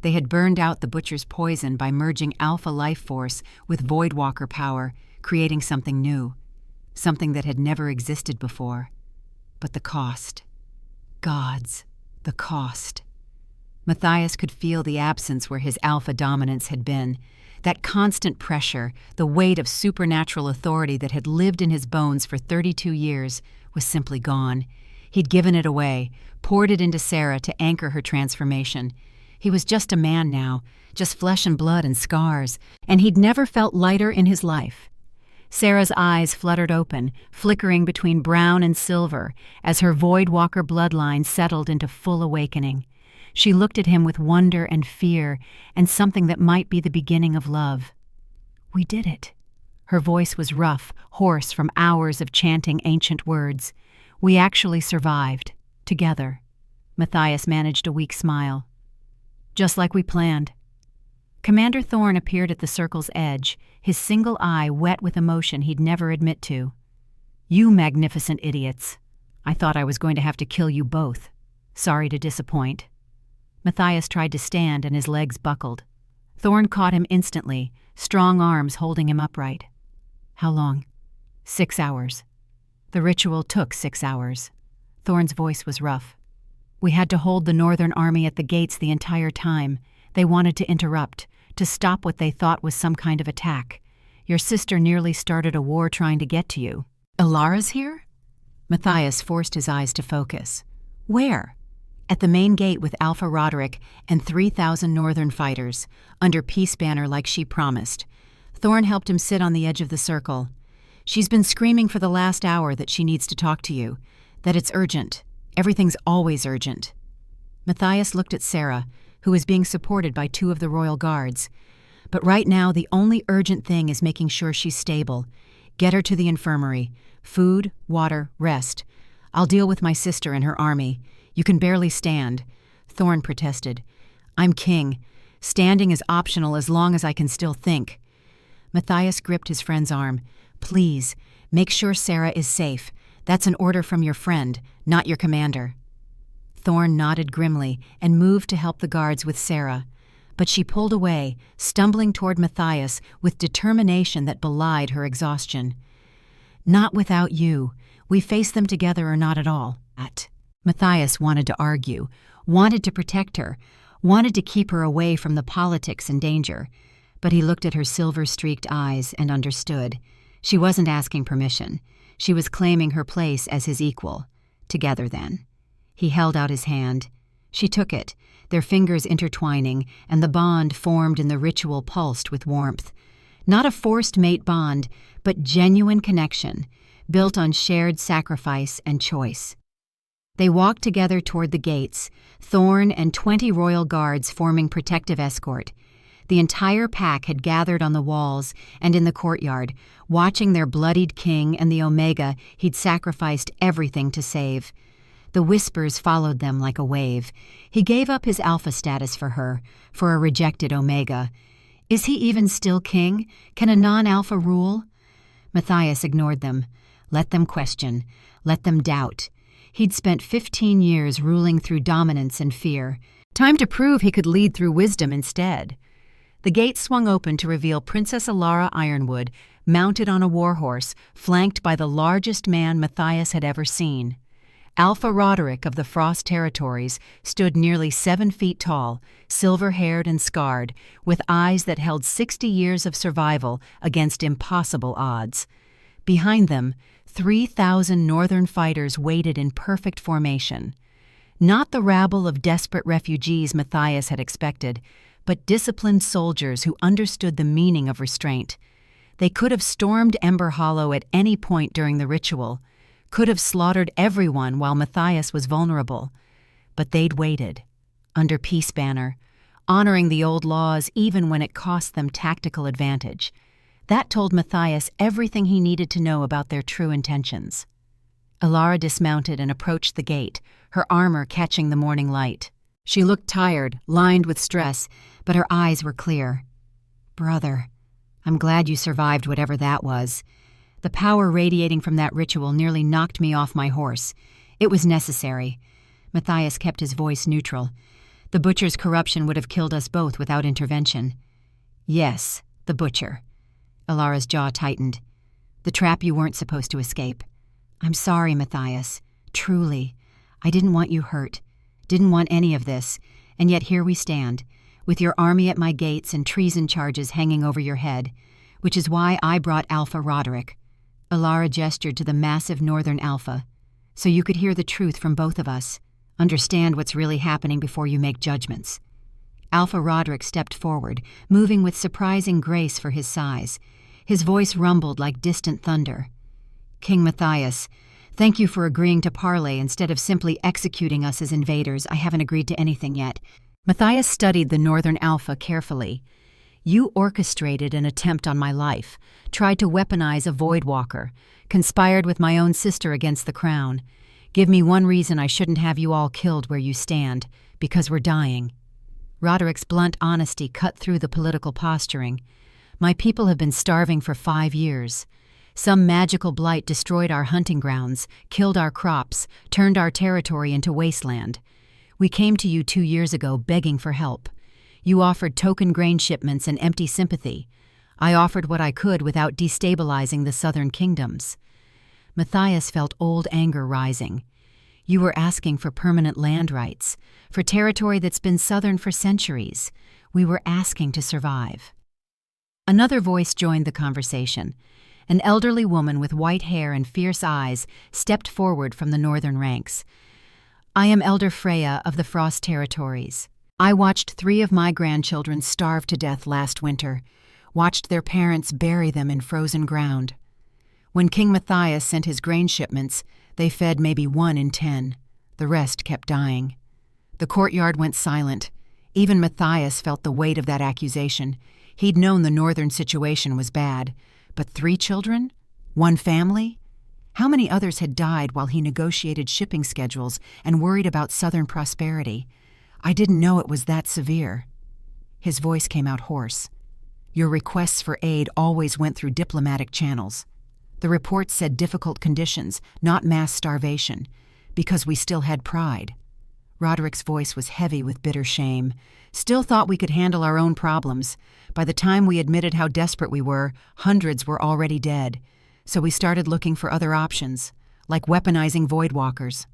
They had burned out the Butcher's poison by merging Alpha life force with Voidwalker power, creating something new, something that had never existed before. But the cost. Gods, the cost. Matthias could feel the absence where his Alpha dominance had been. That constant pressure, the weight of supernatural authority that had lived in his bones for 32 years, was simply gone. He'd given it away, poured it into Sera to anchor her transformation. He was just a man now, just flesh and blood and scars, and he'd never felt lighter in his life. Sera's eyes fluttered open, flickering between brown and silver, as her Voidwalker bloodline settled into full awakening. She looked at him with wonder and fear, and something that might be the beginning of love. "We did it." Her voice was rough, hoarse from hours of chanting ancient words. "We actually survived. Together." Matthias managed a weak smile. "Just like we planned." Commander Thorne appeared at the circle's edge, his single eye wet with emotion he'd never admit to. "You magnificent idiots. I thought I was going to have to kill you both. Sorry to disappoint." Matthias tried to stand and his legs buckled. Thorne caught him instantly, strong arms holding him upright. "How long?" 6 hours. The ritual took 6 hours. Thorne's voice was rough. "We had to hold the Northern Army at the gates the entire time. They wanted to interrupt, to stop what they thought was some kind of attack. Your sister nearly started a war trying to get to you." "Ilara's here?" Matthias forced his eyes to focus. "Where?" "At the main gate with Alpha Roderick and 3,000 Northern fighters, under peace banner like she promised." Thorne helped him sit on the edge of the circle. "She's been screaming for the last hour that she needs to talk to you, that it's urgent. Everything's always urgent." Matthias looked at Sera, who was being supported by 2 of the royal guards. "But right now the only urgent thing is making sure she's stable. Get her to the infirmary. Food, water, rest. I'll deal with my sister and her army. You can barely stand." Thorne protested. "I'm king. Standing is optional as long as I can still think." Matthias gripped his friend's arm. "Please, make sure Sera is safe. That's an order from your friend, not your commander." Thorne nodded grimly and moved to help the guards with Sera. But she pulled away, stumbling toward Matthias with determination that belied her exhaustion. "Not without you. We face them together or not at all." Matthias wanted to argue, wanted to protect her, wanted to keep her away from the politics and danger. But he looked at her silver-streaked eyes and understood. She wasn't asking permission. She was claiming her place as his equal. Together, then. He held out his hand. She took it, their fingers intertwining, and the bond formed in the ritual pulsed with warmth. Not a forced mate bond, but genuine connection, built on shared sacrifice and choice. They walked together toward the gates, Thorne and 20 royal guards forming protective escort. The entire pack had gathered on the walls and in the courtyard, watching their bloodied king and the Omega he'd sacrificed everything to save. The whispers followed them like a wave. He gave up his Alpha status for her, for a rejected Omega. Is he even still king? Can a non-Alpha rule? Matthias ignored them. Let them question. Let them doubt. He'd spent 15 years ruling through dominance and fear. Time to prove he could lead through wisdom instead. The gate swung open to reveal Princess Sera Ironwood, mounted on a warhorse, flanked by the largest man Matthias had ever seen. Alpha Roderick of the Frost Territories stood nearly 7 feet tall, silver-haired and scarred, with eyes that held 60 years of survival against impossible odds. Behind them, 3,000 Northern fighters waited in perfect formation. Not the rabble of desperate refugees Matthias had expected, but disciplined soldiers who understood the meaning of restraint. They could have stormed Ember Hollow at any point during the ritual, could have slaughtered everyone while Matthias was vulnerable. But they'd waited, under peace banner, honoring the old laws even when it cost them tactical advantage. That told Matthias everything he needed to know about their true intentions. Ilara dismounted and approached the gate, her armor catching the morning light. She looked tired, lined with stress, but her eyes were clear. "Brother, I'm glad you survived whatever that was. The power radiating from that ritual nearly knocked me off my horse. It was necessary." Matthias kept his voice neutral. The Butcher's corruption would have killed us both without intervention. Yes, the Butcher. Alara's jaw tightened. The trap you weren't supposed to escape. I'm sorry, Matthias. Truly. I didn't want you hurt. Didn't want any of this. And yet here we stand, with your army at my gates and treason charges hanging over your head, which is why I brought Alpha Roderick. Alara gestured to the massive northern Alpha, so you could hear the truth from both of us, understand what's really happening before you make judgments. Alpha Roderick stepped forward, moving with surprising grace for his size. His voice rumbled like distant thunder. King Matthias, thank you for agreeing to parley instead of simply executing us as invaders. I haven't agreed to anything yet. Matthias studied the northern Alpha carefully. You orchestrated an attempt on my life, tried to weaponize a Voidwalker, conspired with my own sister against the crown. Give me one reason I shouldn't have you all killed where you stand, because we're dying. Roderick's blunt honesty cut through the political posturing. My people have been starving for 5 years. Some magical blight destroyed our hunting grounds, killed our crops, turned our territory into wasteland. We came to you 2 years ago begging for help. You offered token grain shipments and empty sympathy. I offered what I could without destabilizing the southern kingdoms. Matthias felt old anger rising. You were asking for permanent land rights, for territory that's been southern for centuries. We were asking to survive. Another voice joined the conversation. An elderly woman with white hair and fierce eyes stepped forward from the northern ranks. I am Elder Freya of the Frost Territories. I watched 3 of my grandchildren starve to death last winter, watched their parents bury them in frozen ground. When King Matthias sent his grain shipments, they fed maybe 1 in 10. The rest kept dying. The courtyard went silent. Even Matthias felt the weight of that accusation. He'd known the northern situation was bad. But 3 children? 1 family? How many others had died while he negotiated shipping schedules and worried about southern prosperity? I didn't know it was that severe. His voice came out hoarse. Your requests for aid always went through diplomatic channels. The report said difficult conditions, not mass starvation, because we still had pride. Roderick's voice was heavy with bitter shame. Still thought we could handle our own problems. By the time we admitted how desperate we were, hundreds were already dead. So we started looking for other options, like weaponizing Voidwalkers.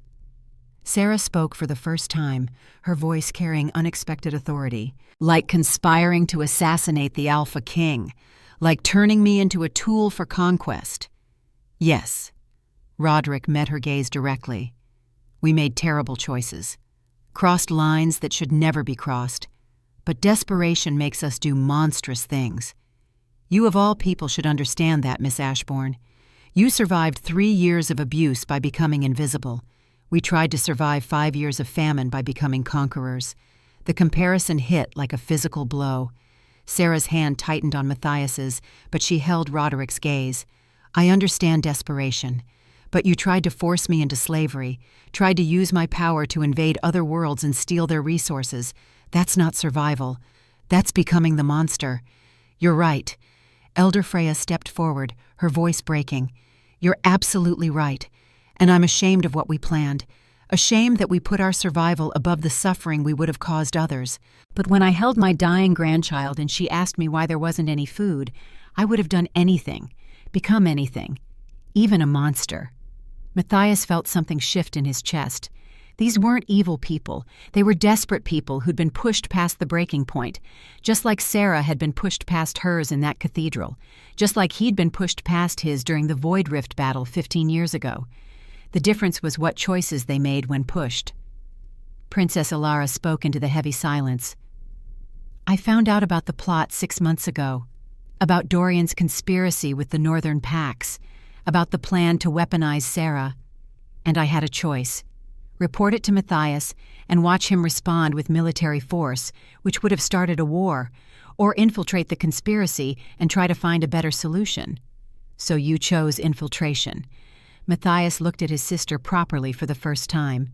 Sera spoke for the first time, her voice carrying unexpected authority. Like conspiring to assassinate the Alpha King, like turning me into a tool for conquest. Yes. Roderick met her gaze directly. We made terrible choices. Crossed lines that should never be crossed. But desperation makes us do monstrous things. You of all people should understand that, Miss Ashborne. You survived 3 years of abuse by becoming invisible. We tried to survive 5 years of famine by becoming conquerors. The comparison hit like a physical blow. Sera's hand tightened on Matthias's, but she held Roderick's gaze. I understand desperation, but you tried to force me into slavery, tried to use my power to invade other worlds and steal their resources. That's not survival. That's becoming the monster. You're right. Elder Freya stepped forward, her voice breaking. You're absolutely right, and I'm ashamed of what we planned. Ashamed that we put our survival above the suffering we would have caused others. But when I held my dying grandchild and she asked me why there wasn't any food, I would have done anything, become anything, even a monster. Matthias felt something shift in his chest. These weren't evil people. They were desperate people who'd been pushed past the breaking point, just like Sera had been pushed past hers in that cathedral, just like he'd been pushed past his during the Void Rift battle 15 years ago. The difference was what choices they made when pushed. Princess Alara spoke into the heavy silence. I found out about the plot 6 months ago, about Dorian's conspiracy with the Northern Pax, about the plan to weaponize Sera, and I had a choice. Report it to Matthias and watch him respond with military force, which would have started a war, or infiltrate the conspiracy and try to find a better solution. So you chose infiltration. Matthias looked at his sister properly for the first time.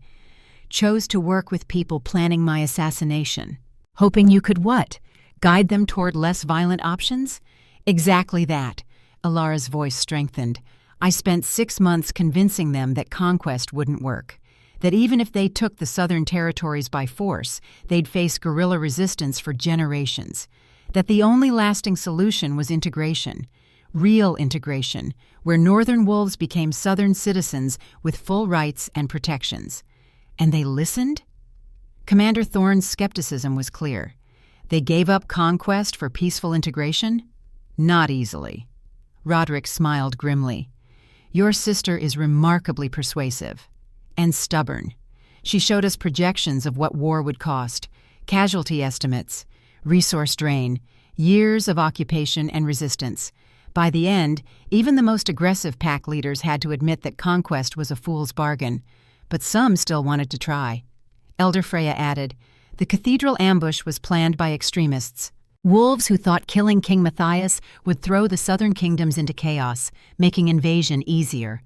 Chose to work with people planning my assassination. Hoping you could what? Guide them toward less violent options? Exactly that. Alara's voice strengthened. I spent 6 months convincing them that conquest wouldn't work, that even if they took the southern territories by force, they'd face guerrilla resistance for generations, that the only lasting solution was integration, real integration, where northern wolves became southern citizens with full rights and protections. And they listened? Commander Thorne's skepticism was clear. They gave up conquest for peaceful integration? Not easily. Roderick smiled grimly. Your sister is remarkably persuasive. And stubborn. She showed us projections of what war would cost, casualty estimates, resource drain, years of occupation and resistance. By the end, even the most aggressive pack leaders had to admit that conquest was a fool's bargain, but some still wanted to try. Elder Freya added, the cathedral ambush was planned by extremists, wolves who thought killing King Matthias would throw the southern kingdoms into chaos, making invasion easier.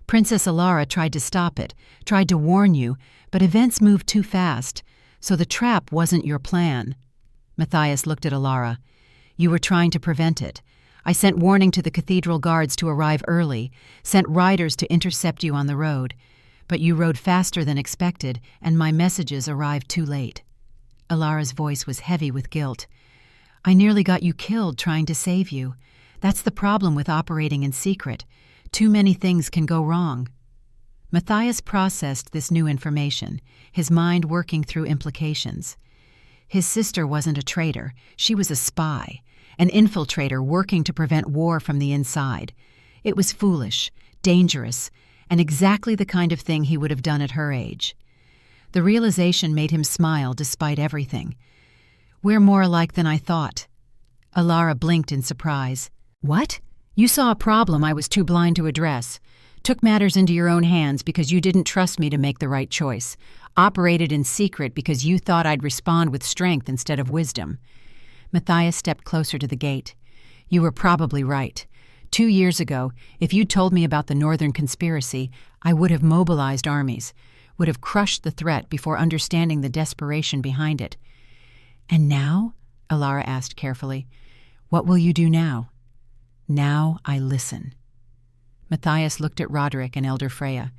Princess Alara tried to stop it, tried to warn you, but events moved too fast, so the trap wasn't your plan. Matthias looked at Alara. You were trying to prevent it. I sent warning to the cathedral guards to arrive early, sent riders to intercept you on the road. But you rode faster than expected, and my messages arrived too late. Alara's voice was heavy with guilt. I nearly got you killed trying to save you. That's the problem with operating in secret. Too many things can go wrong. Matthias processed this new information, his mind working through implications. His sister wasn't a traitor. She was a spy, an infiltrator working to prevent war from the inside. It was foolish, dangerous, and exactly the kind of thing he would have done at her age. The realization made him smile despite everything. We're more alike than I thought. Alara blinked in surprise. What? You saw a problem I was too blind to address. Took matters into your own hands because you didn't trust me to make the right choice. Operated in secret because you thought I'd respond with strength instead of wisdom. Matthias stepped closer to the gate. You were probably right. 2 years ago, if you'd told me about the Northern conspiracy, I would have mobilized armies, would have crushed the threat before understanding the desperation behind it. And now? Alara asked carefully. What will you do now? Now I listen. Matthias looked at Roderick and Elder Freya.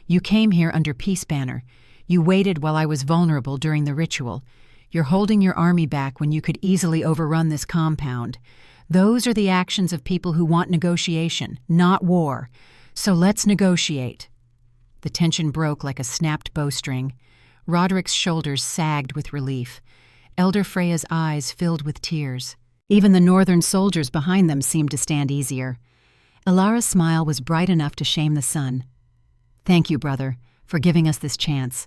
You came here under peace banner. You waited while I was vulnerable during the ritual. You're holding your army back when you could easily overrun this compound. Those are the actions of people who want negotiation, not war. So let's negotiate. The tension broke like a snapped bowstring. Roderick's shoulders sagged with relief. Elder Freya's eyes filled with tears. Even the northern soldiers behind them seemed to stand easier. Alara's smile was bright enough to shame the sun. Thank you, brother, for giving us this chance.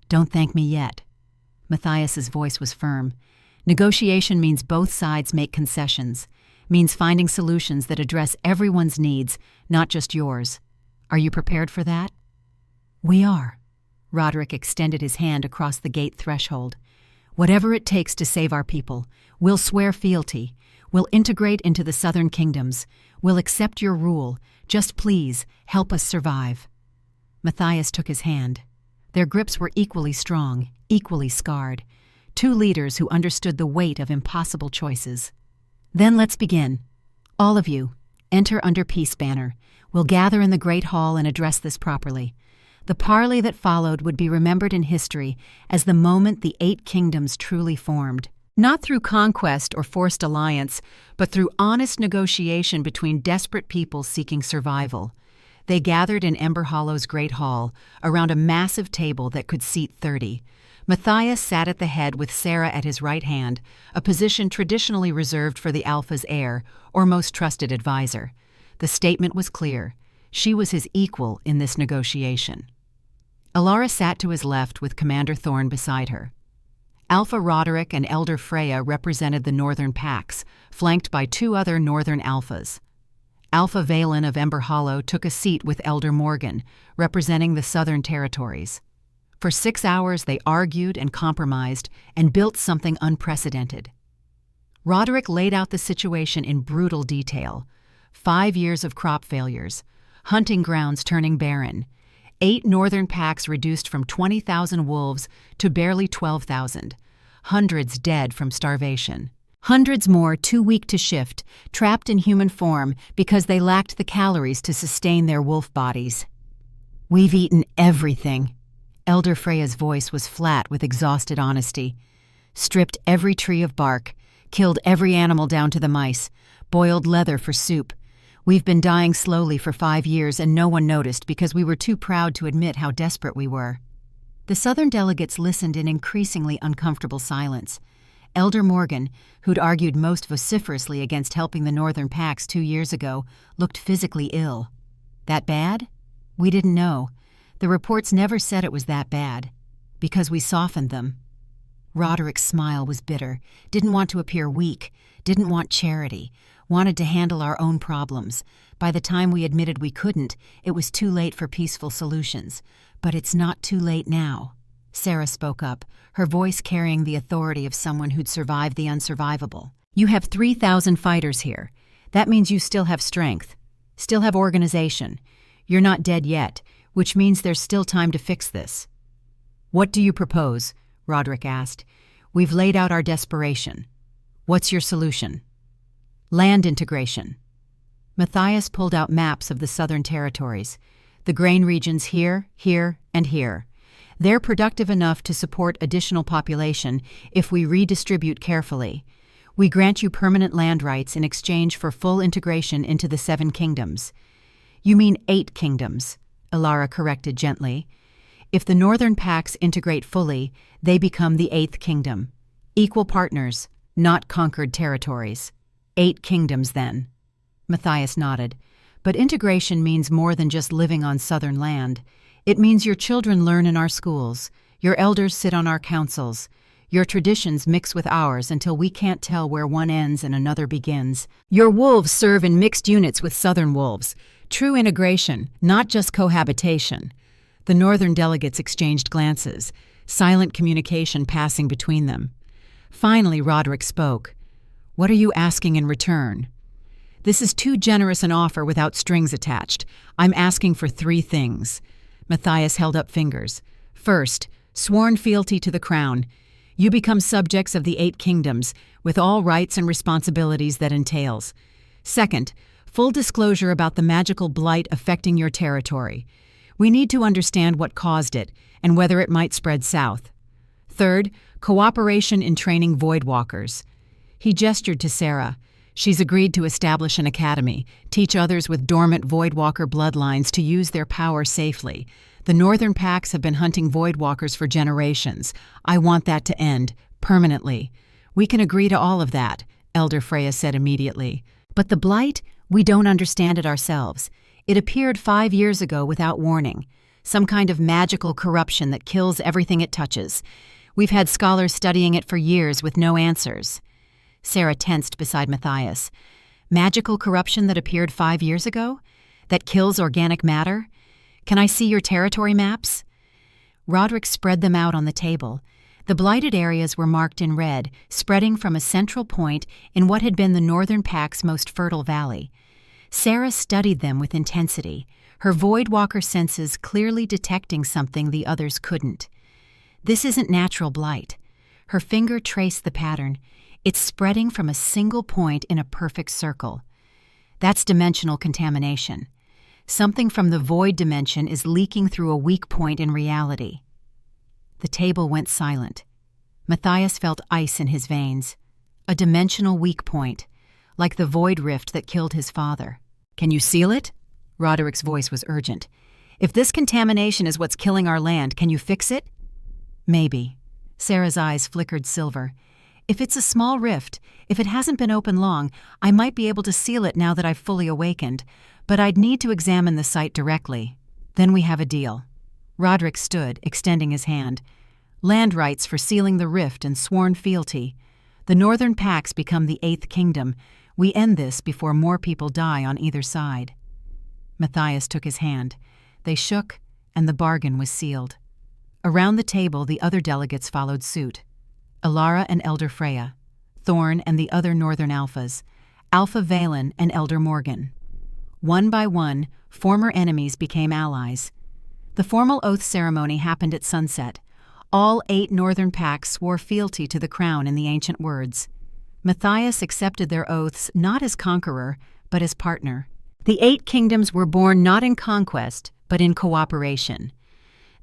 Don't thank me yet. Matthias's voice was firm. Negotiation means both sides make concessions, means finding solutions that address everyone's needs, not just yours. Are you prepared for that? We are. Roderick extended his hand across the gate threshold. Whatever it takes to save our people, we'll swear fealty. We'll integrate into the southern kingdoms. We'll accept your rule. Just please, help us survive. Matthias took his hand. Their grips were equally strong, equally scarred. Two leaders who understood the weight of impossible choices. Then let's begin. All of you, enter under peace banner. We'll gather in the Great Hall and address this properly. The parley that followed would be remembered in history as the moment the 8 kingdoms truly formed. Not through conquest or forced alliance, but through honest negotiation between desperate peoples seeking survival. They gathered in Ember Hollow's Great Hall, around a massive table that could seat 30. Matthias sat at the head with Sera at his right hand, a position traditionally reserved for the Alpha's heir, or most trusted advisor. The statement was clear. She was his equal in this negotiation. Alara sat to his left with Commander Thorne beside her. Alpha Roderick and Elder Freya represented the northern packs, flanked by 2 other northern alphas. Alpha Valen of Ember Hollow took a seat with Elder Morgan, representing the southern territories. For 6 hours they argued and compromised and built something unprecedented. Roderick laid out the situation in brutal detail. 5 years of crop failures, hunting grounds turning barren, 8 northern packs reduced from 20,000 wolves to barely 12,000, hundreds dead from starvation. Hundreds more too weak to shift, trapped in human form because they lacked the calories to sustain their wolf bodies. We've eaten everything. Elder Freya's voice was flat with exhausted honesty. Stripped every tree of bark, killed every animal down to the mice, boiled leather for soup. We've been dying slowly for 5 years and no one noticed because we were too proud to admit how desperate we were. The Southern delegates listened in increasingly uncomfortable silence. Elder Morgan, who'd argued most vociferously against helping the Northern Packs 2 years ago, looked physically ill. That bad? We didn't know. The reports never said it was that bad. Because we softened them. Roderick's smile was bitter, didn't want to appear weak, didn't want charity, wanted to handle our own problems. By the time we admitted we couldn't, it was too late for peaceful solutions. But it's not too late now. Sera spoke up, her voice carrying the authority of someone who'd survived the unsurvivable. You have 3,000 fighters here. That means you still have strength, still have organization. You're not dead yet, which means there's still time to fix this. What do you propose? Roderick asked. We've laid out our desperation. What's your solution? Land integration. Matthias pulled out maps of the southern territories. The grain regions here, here, and here. They're productive enough to support additional population if we redistribute carefully. We grant you permanent land rights in exchange for full integration into the 7 kingdoms. You mean 8 kingdoms, Alara corrected gently. If the Northern Packs integrate fully, they become the 8th kingdom. Equal partners, not conquered territories. 8 kingdoms, then. Matthias nodded. But integration means more than just living on southern land. It means your children learn in our schools, your elders sit on our councils, your traditions mix with ours until we can't tell where one ends and another begins. Your wolves serve in mixed units with southern wolves. True integration, not just cohabitation. The northern delegates exchanged glances, silent communication passing between them. Finally, Roderick spoke. What are you asking in return? This is too generous an offer without strings attached. I'm asking for 3 things. Matthias held up fingers. First, sworn fealty to the crown. You become subjects of the 8 kingdoms, with all rights and responsibilities that entails. Second, full disclosure about the magical blight affecting your territory. We need to understand what caused it, and whether it might spread south. Third, cooperation in training Voidwalkers. He gestured to Sera. She's agreed to establish an academy, teach others with dormant Voidwalker bloodlines to use their power safely. The Northern Packs have been hunting Voidwalkers for generations. I want that to end, permanently. We can agree to all of that, Elder Freya said immediately. But the blight? We don't understand it ourselves. It appeared 5 years ago without warning. Some kind of magical corruption that kills everything it touches. We've had scholars studying it for years with no answers. Sera tensed beside Matthias. Magical corruption that appeared 5 years ago? That kills organic matter? Can I see your territory maps? Roderick spread them out on the table. The blighted areas were marked in red, spreading from a central point in what had been the Northern Pac's most fertile valley. Sera studied them with intensity, her Voidwalker senses clearly detecting something the others couldn't. This isn't natural blight. Her finger traced the pattern. It's spreading from a single point in a perfect circle. That's dimensional contamination. Something from the void dimension is leaking through a weak point in reality. The table went silent. Matthias felt ice in his veins. A dimensional weak point, like the void rift that killed his father. Can you seal it? Roderick's voice was urgent. If this contamination is what's killing our land, can you fix it? Maybe. Sera's eyes flickered silver. If it's a small rift, if it hasn't been open long, I might be able to seal it now that I've fully awakened, but I'd need to examine the site directly. Then we have a deal. Roderick stood, extending his hand. Land rights for sealing the rift and sworn fealty. The Northern Packs become the 8th kingdom. We end this before more people die on either side. Matthias took his hand. They shook, and the bargain was sealed. Around the table, the other delegates followed suit. Alara and Elder Freya, Thorn and the other Northern Alphas, Alpha Valen and Elder Morgan. One by one, former enemies became allies. The formal oath ceremony happened at sunset. All 8 Northern Packs swore fealty to the crown in the ancient words. Matthias accepted their oaths not as conqueror, but as partner. The 8 kingdoms were born not in conquest, but in cooperation.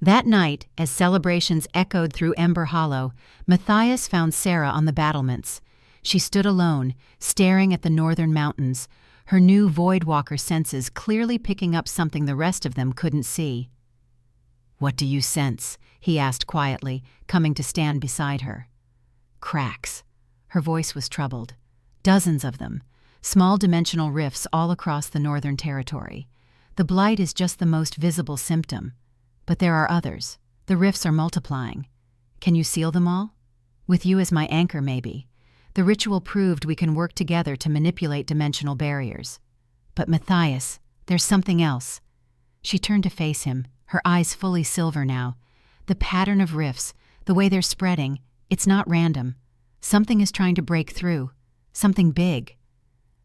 That night, as celebrations echoed through Ember Hollow, Matthias found Sera on the battlements. She stood alone, staring at the northern mountains, her new Voidwalker senses clearly picking up something the rest of them couldn't see. "What do you sense?" he asked quietly, coming to stand beside her. "Cracks." Her voice was troubled. "Dozens of them. Small dimensional rifts all across the northern territory. The blight is just the most visible symptom. But there are others. The rifts are multiplying. Can you seal them all? With you as my anchor, maybe. The ritual proved we can work together to manipulate dimensional barriers. But Matthias, there's something else." She turned to face him, her eyes fully silver now. "The pattern of rifts, the way they're spreading, it's not random. Something is trying to break through. Something big."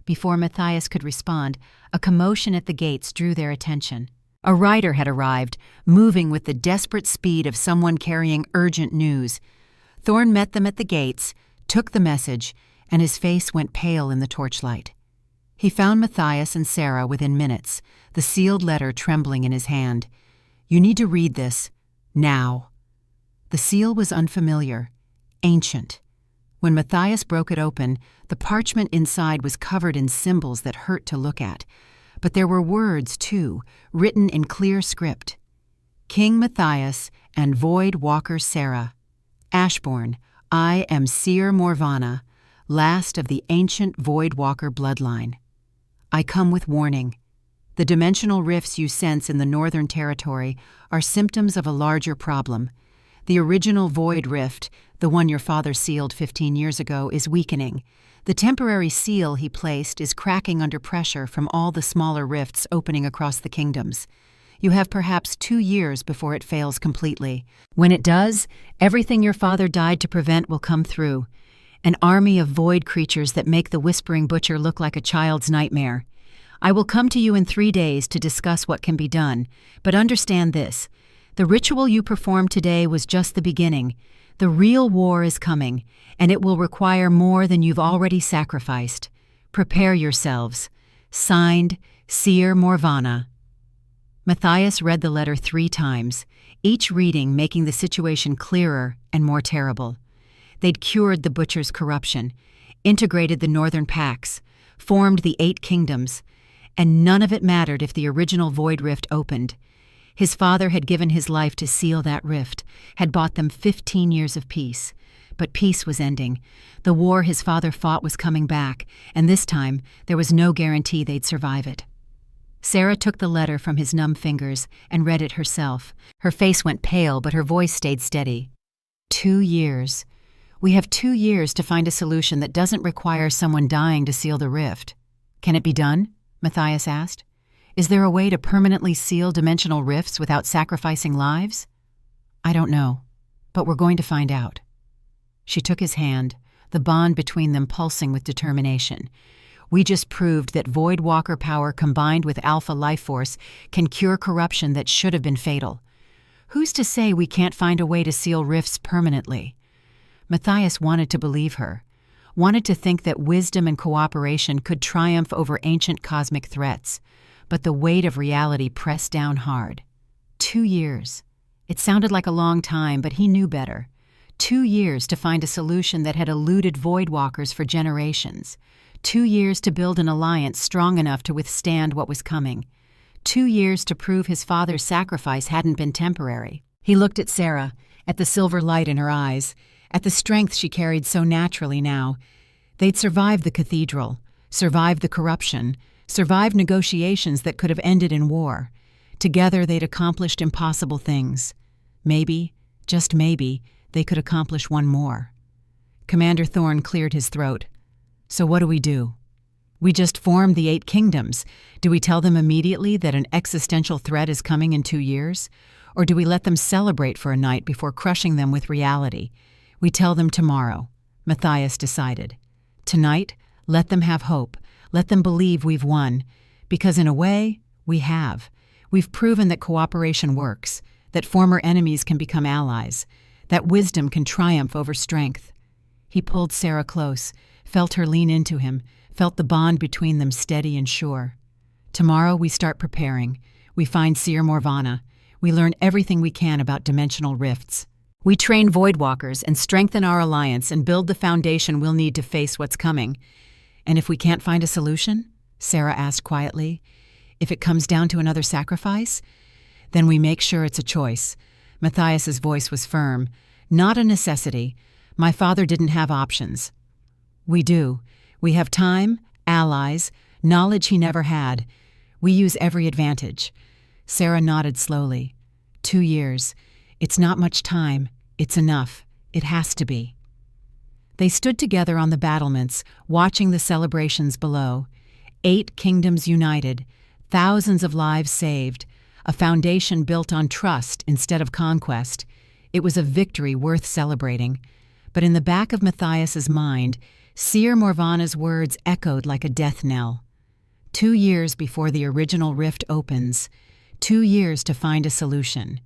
Before Matthias could respond, a commotion at the gates drew their attention. A rider had arrived, moving with the desperate speed of someone carrying urgent news. Thorn met them at the gates, took the message, and his face went pale in the torchlight. He found Matthias and Sera within minutes, the sealed letter trembling in his hand. "You need to read this. Now." The seal was unfamiliar, ancient. When Matthias broke it open, the parchment inside was covered in symbols that hurt to look at. But there were words, too, written in clear script. "King Matthias and Void Walker Sera. Ashborne, I am Seer Morvana, last of the ancient Void Walker bloodline. I come with warning. The dimensional rifts you sense in the northern territory are symptoms of a larger problem. The original Void Rift, the one your father sealed 15 years ago, is weakening. The temporary seal he placed is cracking under pressure from all the smaller rifts opening across the kingdoms. You have perhaps 2 years before it fails completely. When it does, everything your father died to prevent will come through. An army of void creatures that make the Whispering Butcher look like a child's nightmare. I will come to you in 3 days to discuss what can be done, but understand this. The ritual you performed today was just the beginning. The real war is coming, and it will require more than you've already sacrificed. Prepare yourselves. Signed, Seer Morvana." Matthias read the letter 3 times, each reading making the situation clearer and more terrible. They'd cured the Butcher's corruption, integrated the northern pacts, formed the 8 kingdoms, and none of it mattered if the original Void Rift opened. His father had given his life to seal that rift, had bought them 15 years of peace. But peace was ending. The war his father fought was coming back, and this time there was no guarantee they'd survive it. Sera took the letter from his numb fingers and read it herself. Her face went pale, but her voice stayed steady. 2 years. We have 2 years to find a solution that doesn't require someone dying to seal the rift. Can it be done? Matthias asked. Is there a way to permanently seal dimensional rifts without sacrificing lives? I don't know, but we're going to find out. She took his hand, the bond between them pulsing with determination. We just proved that Void Walker power combined with Alpha life force can cure corruption that should have been fatal. Who's to say we can't find a way to seal rifts permanently? Matthias wanted to believe her, wanted to think that wisdom and cooperation could triumph over ancient cosmic threats. But the weight of reality pressed down hard. 2 years. It sounded like a long time, but he knew better. 2 years to find a solution that had eluded Voidwalkers for generations. 2 years to build an alliance strong enough to withstand what was coming. 2 years to prove his father's sacrifice hadn't been temporary. He looked at Sera, at the silver light in her eyes, at the strength she carried so naturally now. They'd survived the cathedral, survived the corruption, survived negotiations that could have ended in war. Together they'd accomplished impossible things. Maybe, just maybe, they could accomplish one more. Commander Thorn cleared his throat. So what do we do? We just formed the 8 kingdoms. Do we tell them immediately that an existential threat is coming in 2 years? Or do we let them celebrate for a night before crushing them with reality? We tell them tomorrow, Matthias decided. Tonight, let them have hope. Let them believe we've won, because in a way, we have. We've proven that cooperation works, that former enemies can become allies, that wisdom can triumph over strength. He pulled Sera close, felt her lean into him, felt the bond between them steady and sure. Tomorrow we start preparing. We find Seer Morvana. We learn everything we can about dimensional rifts. We train Voidwalkers and strengthen our alliance and build the foundation we'll need to face what's coming. And if we can't find a solution, Sera asked quietly, if it comes down to another sacrifice, then we make sure it's a choice. Matthias's voice was firm. Not a necessity. My father didn't have options. We do. We have time, allies, knowledge he never had. We use every advantage. Sera nodded slowly. 2 years. It's not much time. It's enough. It has to be. They stood together on the battlements, watching the celebrations below. 8 kingdoms united, thousands of lives saved, a foundation built on trust instead of conquest. It was a victory worth celebrating. But in the back of Matthias's mind, Seer Morvana's words echoed like a death knell. 2 years before the original rift opens. 2 years to find a solution.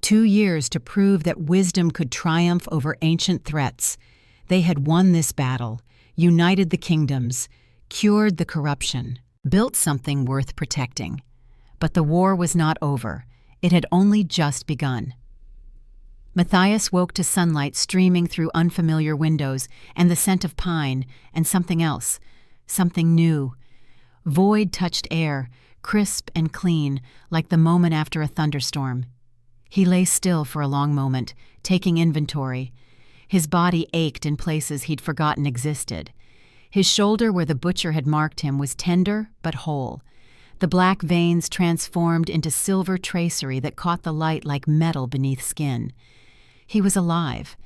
2 years to prove that wisdom could triumph over ancient threats. They had won this battle, united the kingdoms, cured the corruption, built something worth protecting. But the war was not over. It had only just begun. Matthias woke to sunlight streaming through unfamiliar windows and the scent of pine and something else, something new. Void touched air, crisp and clean, like the moment after a thunderstorm. He lay still for a long moment, taking inventory. His body ached in places he'd forgotten existed. His shoulder where the butcher had marked him was tender but whole. The black veins transformed into silver tracery that caught the light like metal beneath skin. He was alive.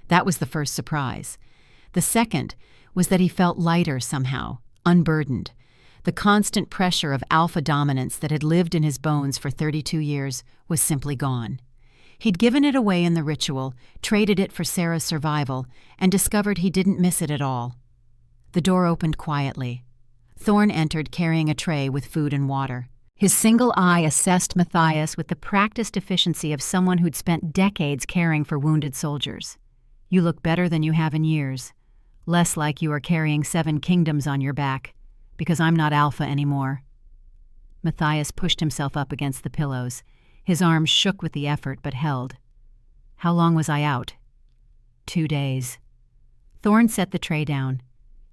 That was the first surprise. The second was that he felt lighter somehow, unburdened. The constant pressure of alpha dominance that had lived in his bones for 32 years was simply gone. He'd given it away in the ritual, traded it for Sera's survival, and discovered he didn't miss it at all. The door opened quietly. Thorn entered carrying a tray with food and water. His single eye assessed Matthias with the practiced efficiency of someone who'd spent decades caring for wounded soldiers. You look better than you have in years. Less like you are carrying 7 kingdoms on your back, because I'm not alpha anymore. Matthias pushed himself up against the pillows. His arms shook with the effort, but held. How long was I out? 2 days. Thorn set the tray down.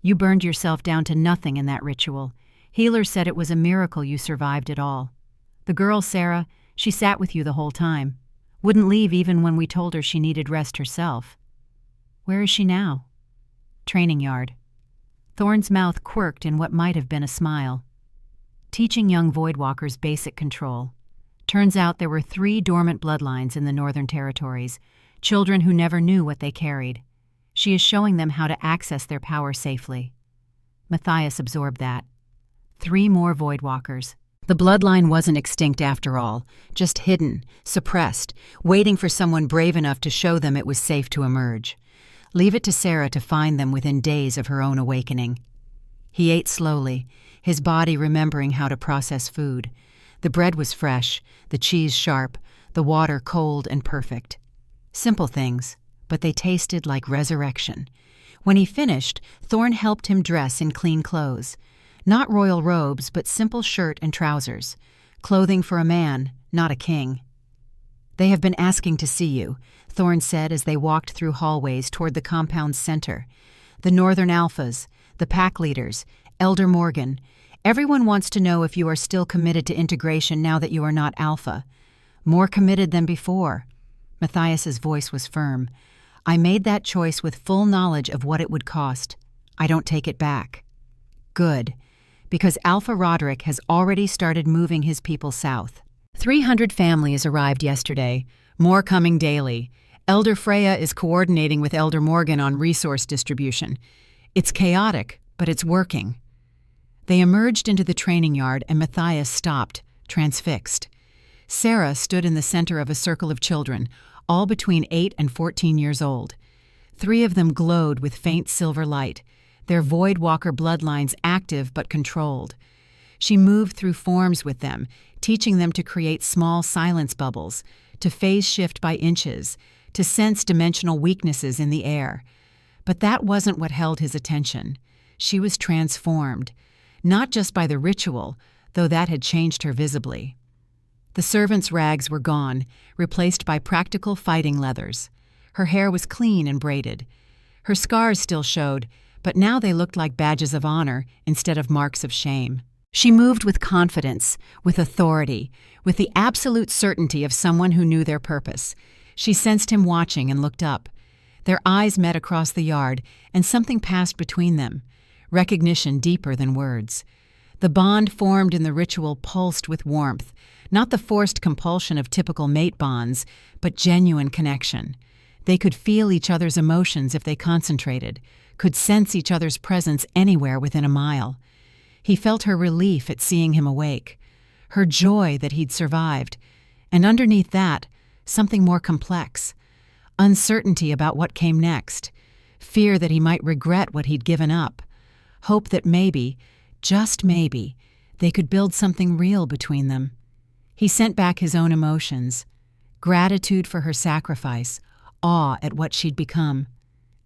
You burned yourself down to nothing in that ritual. Healers said it was a miracle you survived it all. The girl, Sera, she sat with you the whole time. Wouldn't leave even when we told her she needed rest herself. Where is she now? Training yard. Thorn's mouth quirked in what might have been a smile. Teaching young Voidwalkers basic control. Turns out there were 3 dormant bloodlines in the Northern Territories, children who never knew what they carried. She is showing them how to access their power safely. Matthias absorbed that. 3 more Voidwalkers. The bloodline wasn't extinct after all, just hidden, suppressed, waiting for someone brave enough to show them it was safe to emerge. Leave it to Sera to find them within days of her own awakening. He ate slowly, his body remembering how to process food. The bread was fresh, the cheese sharp, the water cold and perfect. Simple things, but they tasted like resurrection. When he finished, Thorn helped him dress in clean clothes. Not royal robes, but simple shirt and trousers. Clothing for a man, not a king. They have been asking to see you, Thorn said as they walked through hallways toward the compound's center. The Northern Alphas, the pack leaders, Elder Morgan. Everyone wants to know if you are still committed to integration now that you are not Alpha. More committed than before. Matthias's voice was firm. I made that choice with full knowledge of what it would cost. I don't take it back. Good, because Alpha Roderick has already started moving his people south. 300 families arrived yesterday, more coming daily. Elder Freya is coordinating with Elder Morgan on resource distribution. It's chaotic, but it's working. They emerged into the training yard and Matthias stopped, transfixed. Sera stood in the center of a circle of children, all between 8 and 14 years old. 3 of them glowed with faint silver light, their Voidwalker bloodlines active but controlled. She moved through forms with them, teaching them to create small silence bubbles, to phase shift by inches, to sense dimensional weaknesses in the air. But that wasn't what held his attention. She was transformed, not just by the ritual, though that had changed her visibly. The servant's rags were gone, replaced by practical fighting leathers. Her hair was clean and braided. Her scars still showed, but now they looked like badges of honor instead of marks of shame. She moved with confidence, with authority, with the absolute certainty of someone who knew their purpose. She sensed him watching and looked up. Their eyes met across the yard, and something passed between them, recognition deeper than words. The bond formed in the ritual pulsed with warmth, not the forced compulsion of typical mate bonds, but genuine connection. They could feel each other's emotions if they concentrated, could sense each other's presence anywhere within a mile. He felt her relief at seeing him awake, her joy that he'd survived, and underneath that, something more complex. Uncertainty about what came next, fear that he might regret what he'd given up, hope that maybe, just maybe, they could build something real between them. He sent back his own emotions, gratitude for her sacrifice, awe at what she'd become.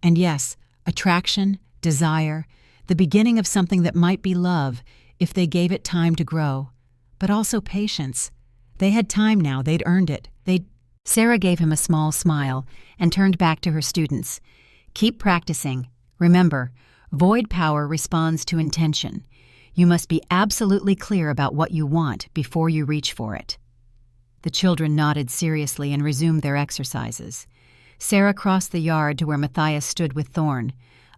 And yes, attraction, desire, the beginning of something that might be love if they gave it time to grow, but also patience. They had time now, they'd earned it. Sera gave him a small smile and turned back to her students. Keep practicing. Remember, void power responds to intention. You must be absolutely clear about what you want before you reach for it. The children nodded seriously and resumed their exercises. Sera crossed the yard to where Matthias stood with Thorn.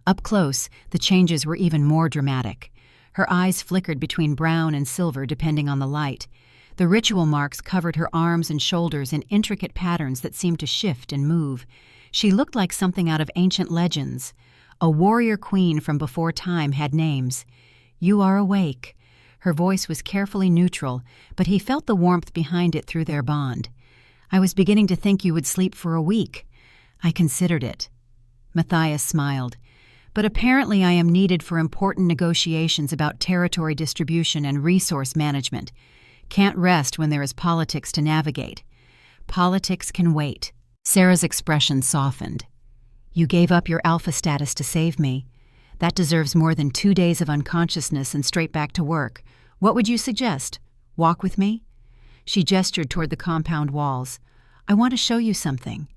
Up close, the changes were even more dramatic. Her eyes flickered between brown and silver depending on the light. The ritual marks covered her arms and shoulders in intricate patterns that seemed to shift and move. She looked like something out of ancient legends. A warrior queen from before time had names. "You are awake." Her voice was carefully neutral, but he felt the warmth behind it through their bond. "I was beginning to think you would sleep for a week." "I considered it." Matthias smiled. "But apparently I am needed for important negotiations about territory distribution and resource management. Can't rest when there is politics to navigate." "Politics can wait." Sera's expression softened. "You gave up your alpha status to save me. That deserves more than 2 days of unconsciousness and straight back to work. What would you suggest? Walk with me?" She gestured toward the compound walls. "I want to show you something."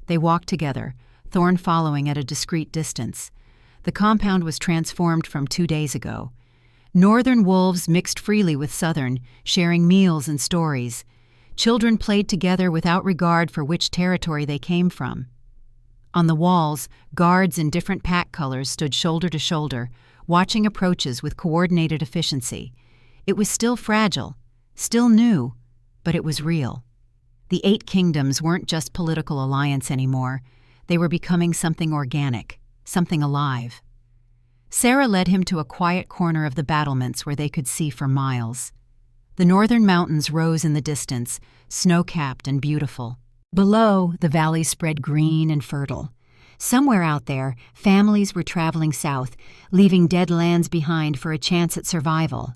They walked together, Thorn following at a discreet distance. The compound was transformed from 2 days ago. Northern wolves mixed freely with southern, sharing meals and stories. Children played together without regard for which territory they came from. On the walls, guards in different pack colors stood shoulder to shoulder, watching approaches with coordinated efficiency. It was still fragile, still new, but it was real. The 8 kingdoms weren't just political alliance anymore. They were becoming something organic, something alive. Sera led him to a quiet corner of the battlements where they could see for miles. The northern mountains rose in the distance, snow-capped and beautiful. Below, the valleys spread green and fertile. Somewhere out there, families were traveling south, leaving dead lands behind for a chance at survival.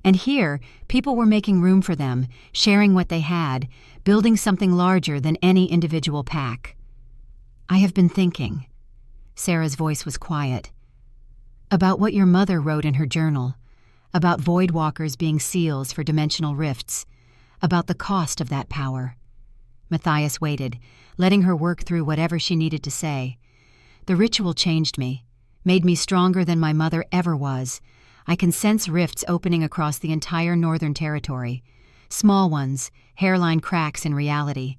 And here, people were making room for them, sharing what they had, building something larger than any individual pack. "I have been thinking." Sera's voice was quiet. "About what your mother wrote in her journal, about void walkers being seals for dimensional rifts, about the cost of that power." Matthias waited, letting her work through whatever she needed to say. "The ritual changed me, made me stronger than my mother ever was. I can sense rifts opening across the entire northern territory. Small ones, hairline cracks in reality.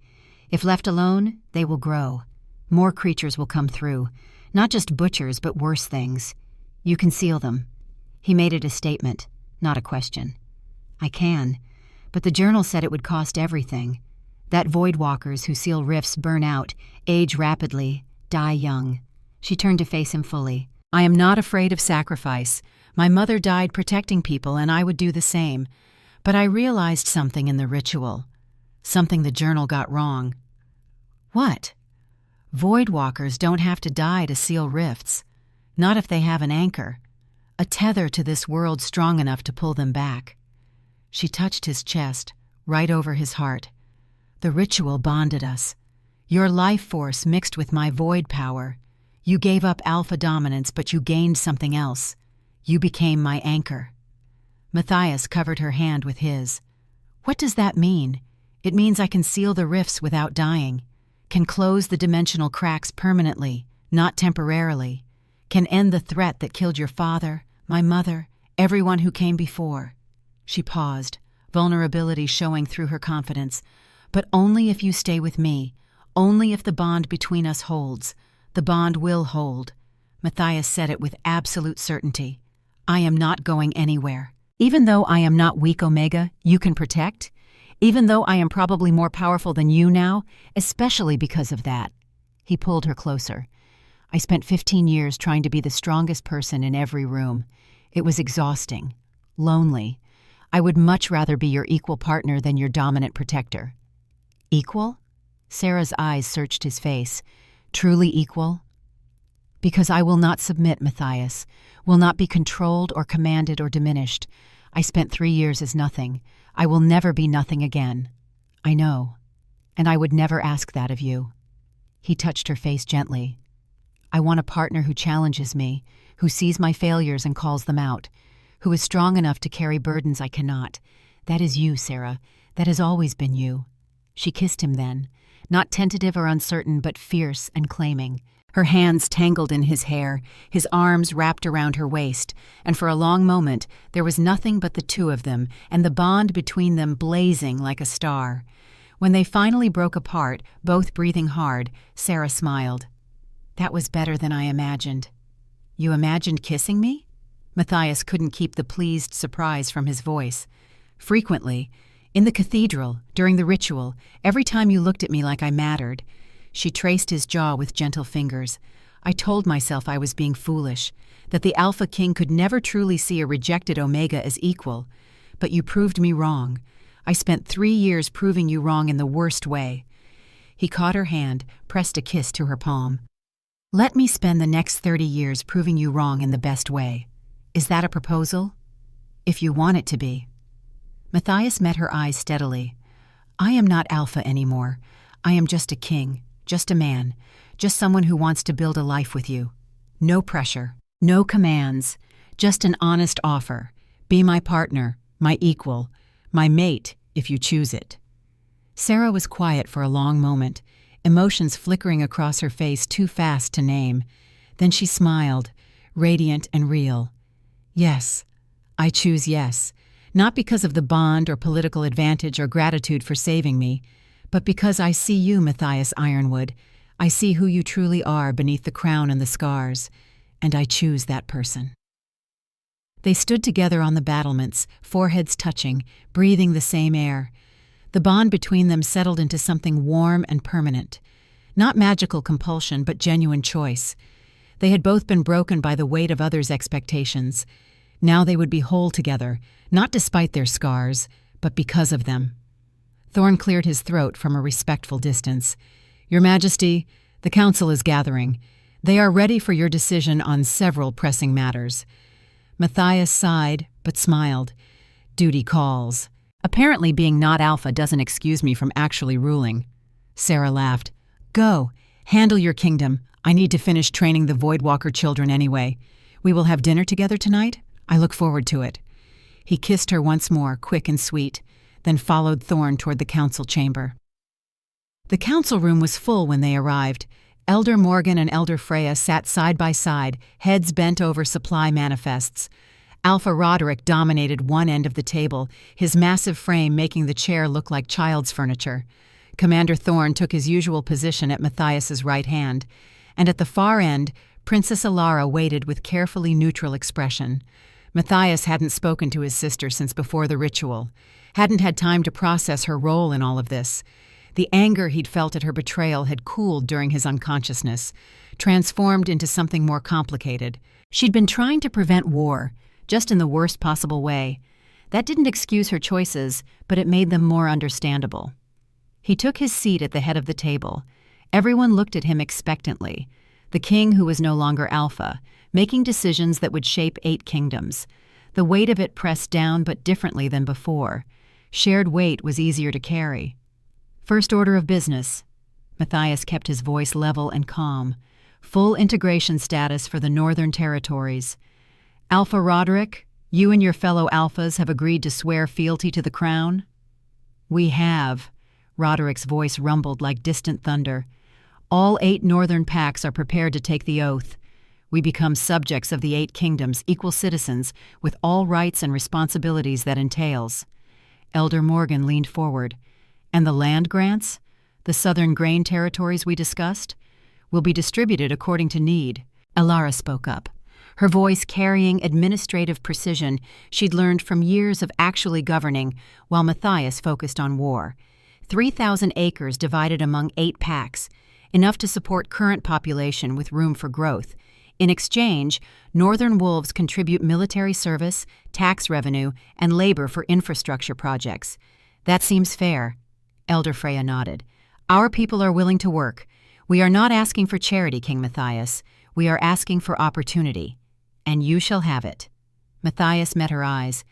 If left alone, they will grow. More creatures will come through, not just butchers, but worse things. You can seal them." He made it a statement, not a question. "I can, but the journal said it would cost everything. That void walkers who seal rifts burn out, age rapidly, die young." She turned to face him fully. "I am not afraid of sacrifice. My mother died protecting people, and I would do the same. But I realized something in the ritual. Something the journal got wrong." "What?" "Void walkers don't have to die to seal rifts. Not if they have an anchor. A tether to this world strong enough to pull them back." She touched his chest, right over his heart. "The ritual bonded us. Your life force mixed with my void power. You gave up alpha dominance, but you gained something else. You became my anchor." Matthias covered her hand with his. What does that mean? It means I can seal the rifts without dying, can close the dimensional cracks permanently, not temporarily, can end the threat that killed your father, my mother, everyone who came before. She paused, vulnerability showing through her confidence. But only if you stay with me, only if the bond between us holds. The bond will hold. Matthias said it with absolute certainty. I am not going anywhere. Even though I am not weak Omega, you can protect? Even though I am probably more powerful than you now, especially because of that. He pulled her closer. I spent 15 years trying to be the strongest person in every room. It was exhausting, lonely. I would much rather be your equal partner than your dominant protector. Equal? Sera's eyes searched his face. Truly equal? Because I will not submit, Matthias, will not be controlled or commanded or diminished. I spent 3 years as nothing. I will never be nothing again. I know. And I would never ask that of you. He touched her face gently. I want a partner who challenges me, who sees my failures and calls them out, who is strong enough to carry burdens I cannot. That is you, Sera. That has always been you. She kissed him then, not tentative or uncertain, but fierce and claiming. Her hands tangled in his hair, his arms wrapped around her waist, and for a long moment there was nothing but the two of them, and the bond between them blazing like a star. When they finally broke apart, both breathing hard, Sera smiled. That was better than I imagined. You imagined kissing me? Matthias couldn't keep the pleased surprise from his voice. Frequently. In the cathedral, during the ritual, every time you looked at me like I mattered. She traced his jaw with gentle fingers. I told myself I was being foolish, that the Alpha King could never truly see a rejected Omega as equal. But you proved me wrong. I spent 3 years proving you wrong in the worst way. He caught her hand, pressed a kiss to her palm. Let me spend the next 30 years proving you wrong in the best way. Is that a proposal? If you want it to be. Matthias met her eyes steadily. I am not Alpha anymore. I am just a king, just a man, just someone who wants to build a life with you. No pressure, no commands, just an honest offer. Be my partner, my equal, my mate, if you choose it. Sera was quiet for a long moment, emotions flickering across her face too fast to name. Then she smiled, radiant and real. Yes, I choose yes. Not because of the bond or political advantage or gratitude for saving me, but because I see you, Matthias Ironwood. I see who you truly are beneath the crown and the scars, and I choose that person. They stood together on the battlements, foreheads touching, breathing the same air. The bond between them settled into something warm and permanent. Not magical compulsion, but genuine choice. They had both been broken by the weight of others' expectations. Now they would be whole together, not despite their scars, but because of them. Thorn cleared his throat from a respectful distance. Your Majesty, the Council is gathering. They are ready for your decision on several pressing matters. Matthias sighed, but smiled. Duty calls. Apparently being not Alpha doesn't excuse me from actually ruling. Sera laughed. Go, handle your kingdom. I need to finish training the Voidwalker children anyway. We will have dinner together tonight? I look forward to it. He kissed her once more, quick and sweet, then followed Thorn toward the council chamber. The council room was full when they arrived. Elder Morgan and Elder Freya sat side by side, heads bent over supply manifests. Alpha Roderick dominated one end of the table, his massive frame making the chair look like child's furniture. Commander Thorn took his usual position at Matthias's right hand, and at the far end, Princess Alara waited with carefully neutral expression. Matthias hadn't spoken to his sister since before the ritual, hadn't had time to process her role in all of this. The anger he'd felt at her betrayal had cooled during his unconsciousness, transformed into something more complicated. She'd been trying to prevent war, just in the worst possible way. That didn't excuse her choices, but it made them more understandable. He took his seat at the head of the table. Everyone looked at him expectantly. The king who was no longer Alpha, making decisions that would shape 8 kingdoms. The weight of it pressed down but differently than before. Shared weight was easier to carry. First order of business. Matthias kept his voice level and calm. Full integration status for the Northern Territories. Alpha Roderick, you and your fellow Alphas have agreed to swear fealty to the crown? "We have." Roderick's voice rumbled like distant thunder. "All 8 northern packs are prepared to take the oath. We become subjects of the 8 kingdoms, equal citizens, with all rights and responsibilities that entails." Elder Morgan leaned forward. "And the land grants? The southern grain territories we discussed? Will be distributed according to need." Elara spoke up, her voice carrying administrative precision she'd learned from years of actually governing while Matthias focused on war. 3,000 acres divided among 8 packs, enough to support current population with room for growth. In exchange, Northern Wolves contribute military service, tax revenue, and labor for infrastructure projects. "That seems fair." Elder Freya nodded. "Our people are willing to work. We are not asking for charity, King Matthias. We are asking for opportunity. And you shall have it." Matthias met her eyes.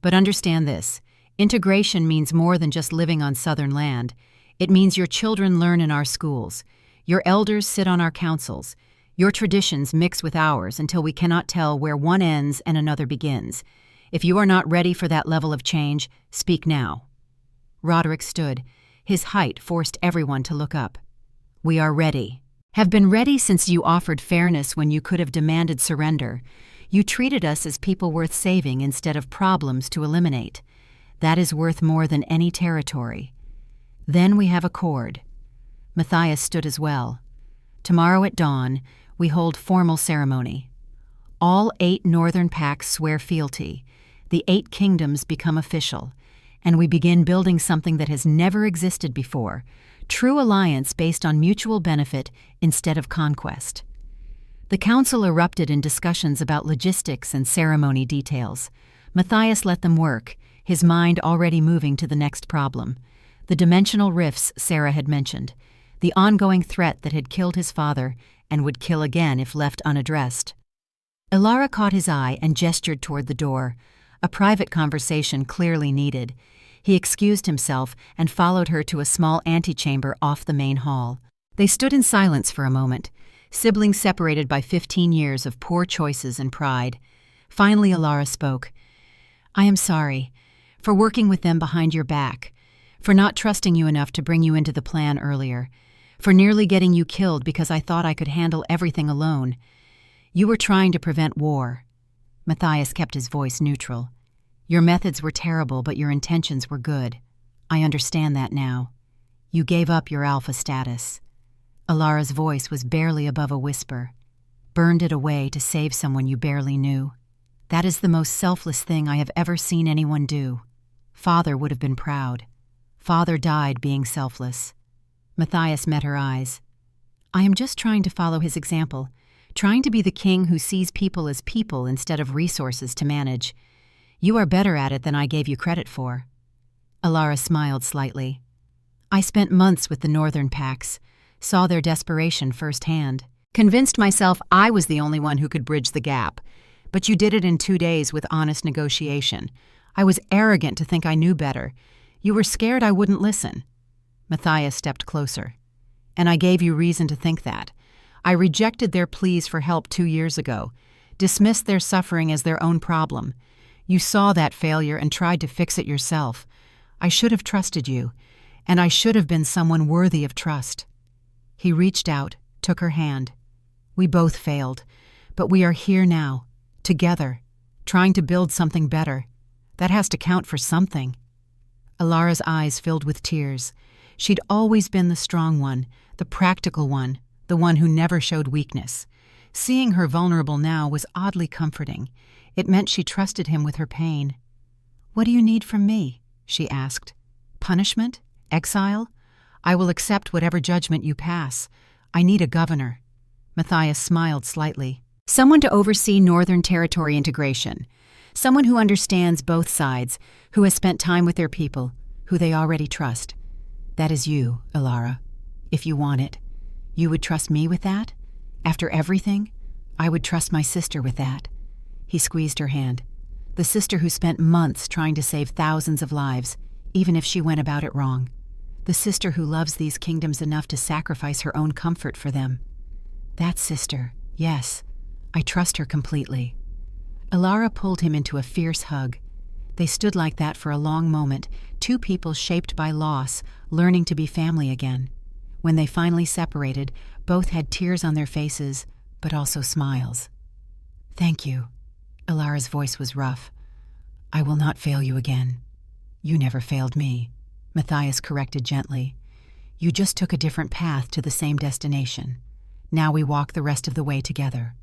"But understand this. Integration means more than just living on southern land. It means your children learn in our schools. Your elders sit on our councils. Your traditions mix with ours until we cannot tell where one ends and another begins. If you are not ready for that level of change, speak now." Roderick stood. His height forced everyone to look up. "We are ready. Have been ready since you offered fairness when you could have demanded surrender. You treated us as people worth saving instead of problems to eliminate. That is worth more than any territory. Then we have accord." Matthias stood as well. "Tomorrow at dawn, we hold formal ceremony. All 8 northern packs swear fealty. The 8 kingdoms become official, and we begin building something that has never existed before, true alliance based on mutual benefit instead of conquest." The council erupted in discussions about logistics and ceremony details. Matthias let them work, his mind already moving to the next problem. The dimensional rifts Sera had mentioned, the ongoing threat that had killed his father and would kill again if left unaddressed. Elara caught his eye and gestured toward the door, a private conversation clearly needed. He excused himself and followed her to a small antechamber off the main hall. They stood in silence for a moment, siblings separated by 15 years of poor choices and pride. Finally, Elara spoke. "I am sorry for working with them behind your back, for not trusting you enough to bring you into the plan earlier, for nearly getting you killed because I thought I could handle everything alone. You were trying to prevent war." Matthias kept his voice neutral. "Your methods were terrible, but your intentions were good. I understand that now. You gave up your alpha status." Elara's voice was barely above a whisper. "Burned it away to save someone you barely knew. That is the most selfless thing I have ever seen anyone do. Father would have been proud. Father died being selfless." Matthias met her eyes. "I am just trying to follow his example, trying to be the king who sees people as people instead of resources to manage. You are better at it than I gave you credit for." Elara smiled slightly. "I spent months with the northern packs, saw their desperation firsthand, convinced myself I was the only one who could bridge the gap. But you did it in 2 days with honest negotiation. I was arrogant to think I knew better. You were scared I wouldn't listen." Matthias stepped closer. "And I gave you reason to think that. I rejected their pleas for help 2 years ago, dismissed their suffering as their own problem. You saw that failure and tried to fix it yourself. I should have trusted you, and I should have been someone worthy of trust." He reached out, took her hand. "We both failed, but we are here now, together, trying to build something better. That has to count for something." Elara's eyes filled with tears. She'd always been the strong one, the practical one, the one who never showed weakness. Seeing her vulnerable now was oddly comforting. It meant she trusted him with her pain. "What do you need from me?" she asked. "Punishment? Exile? I will accept whatever judgment you pass. I need a governor." Matthias smiled slightly. "Someone to oversee Northern Territory integration. Someone who understands both sides, who has spent time with their people, who they already trust. That is you, Elara. If you want it. You would trust me with that? After everything, I would trust my sister with that." He squeezed her hand. "The sister who spent months trying to save thousands of lives, even if she went about it wrong. The sister who loves these kingdoms enough to sacrifice her own comfort for them. That sister, yes, I trust her completely." Elara pulled him into a fierce hug. They stood like that for a long moment, two people shaped by loss, learning to be family again. When they finally separated, both had tears on their faces, but also smiles. "Thank you." Ilara's voice was rough. "I will not fail you again." "You never failed me," Matthias corrected gently. "You just took a different path to the same destination. Now we walk the rest of the way together."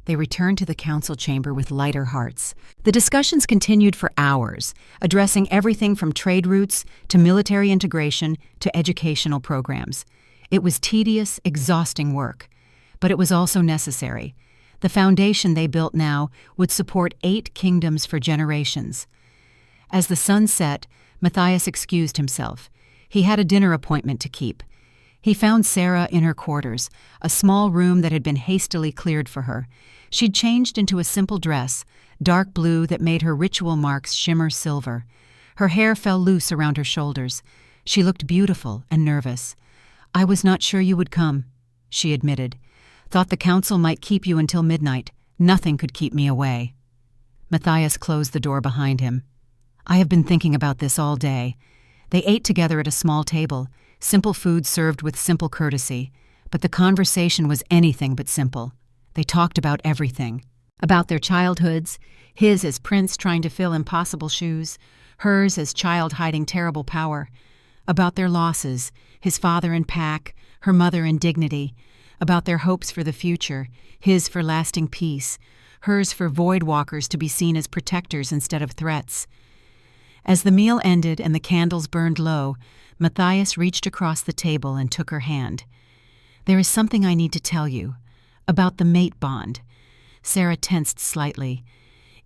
They returned to the council chamber with lighter hearts. The discussions continued for hours, addressing everything from trade routes to military integration to educational programs. It was tedious, exhausting work, but it was also necessary. The foundation they built now would support 8 kingdoms for generations. As the sun set, Matthias excused himself. He had a dinner appointment to keep. He found Sera in her quarters, a small room that had been hastily cleared for her. She'd changed into a simple dress, dark blue that made her ritual marks shimmer silver. Her hair fell loose around her shoulders. She looked beautiful and nervous. "I was not sure you would come," she admitted. "Thought the council might keep you until midnight. Nothing could keep me away." Matthias closed the door behind him. "I have been thinking about this all day." They ate together at a small table, simple food served with simple courtesy, but the conversation was anything but simple. They talked about everything. About their childhoods, his as prince trying to fill impossible shoes, hers as child hiding terrible power. About their losses, his father in pack, her mother in dignity. About their hopes for the future, his for lasting peace, hers for void walkers to be seen as protectors instead of threats. As the meal ended and the candles burned low, Matthias reached across the table and took her hand. "There is something I need to tell you. About the mate bond." Sera tensed slightly.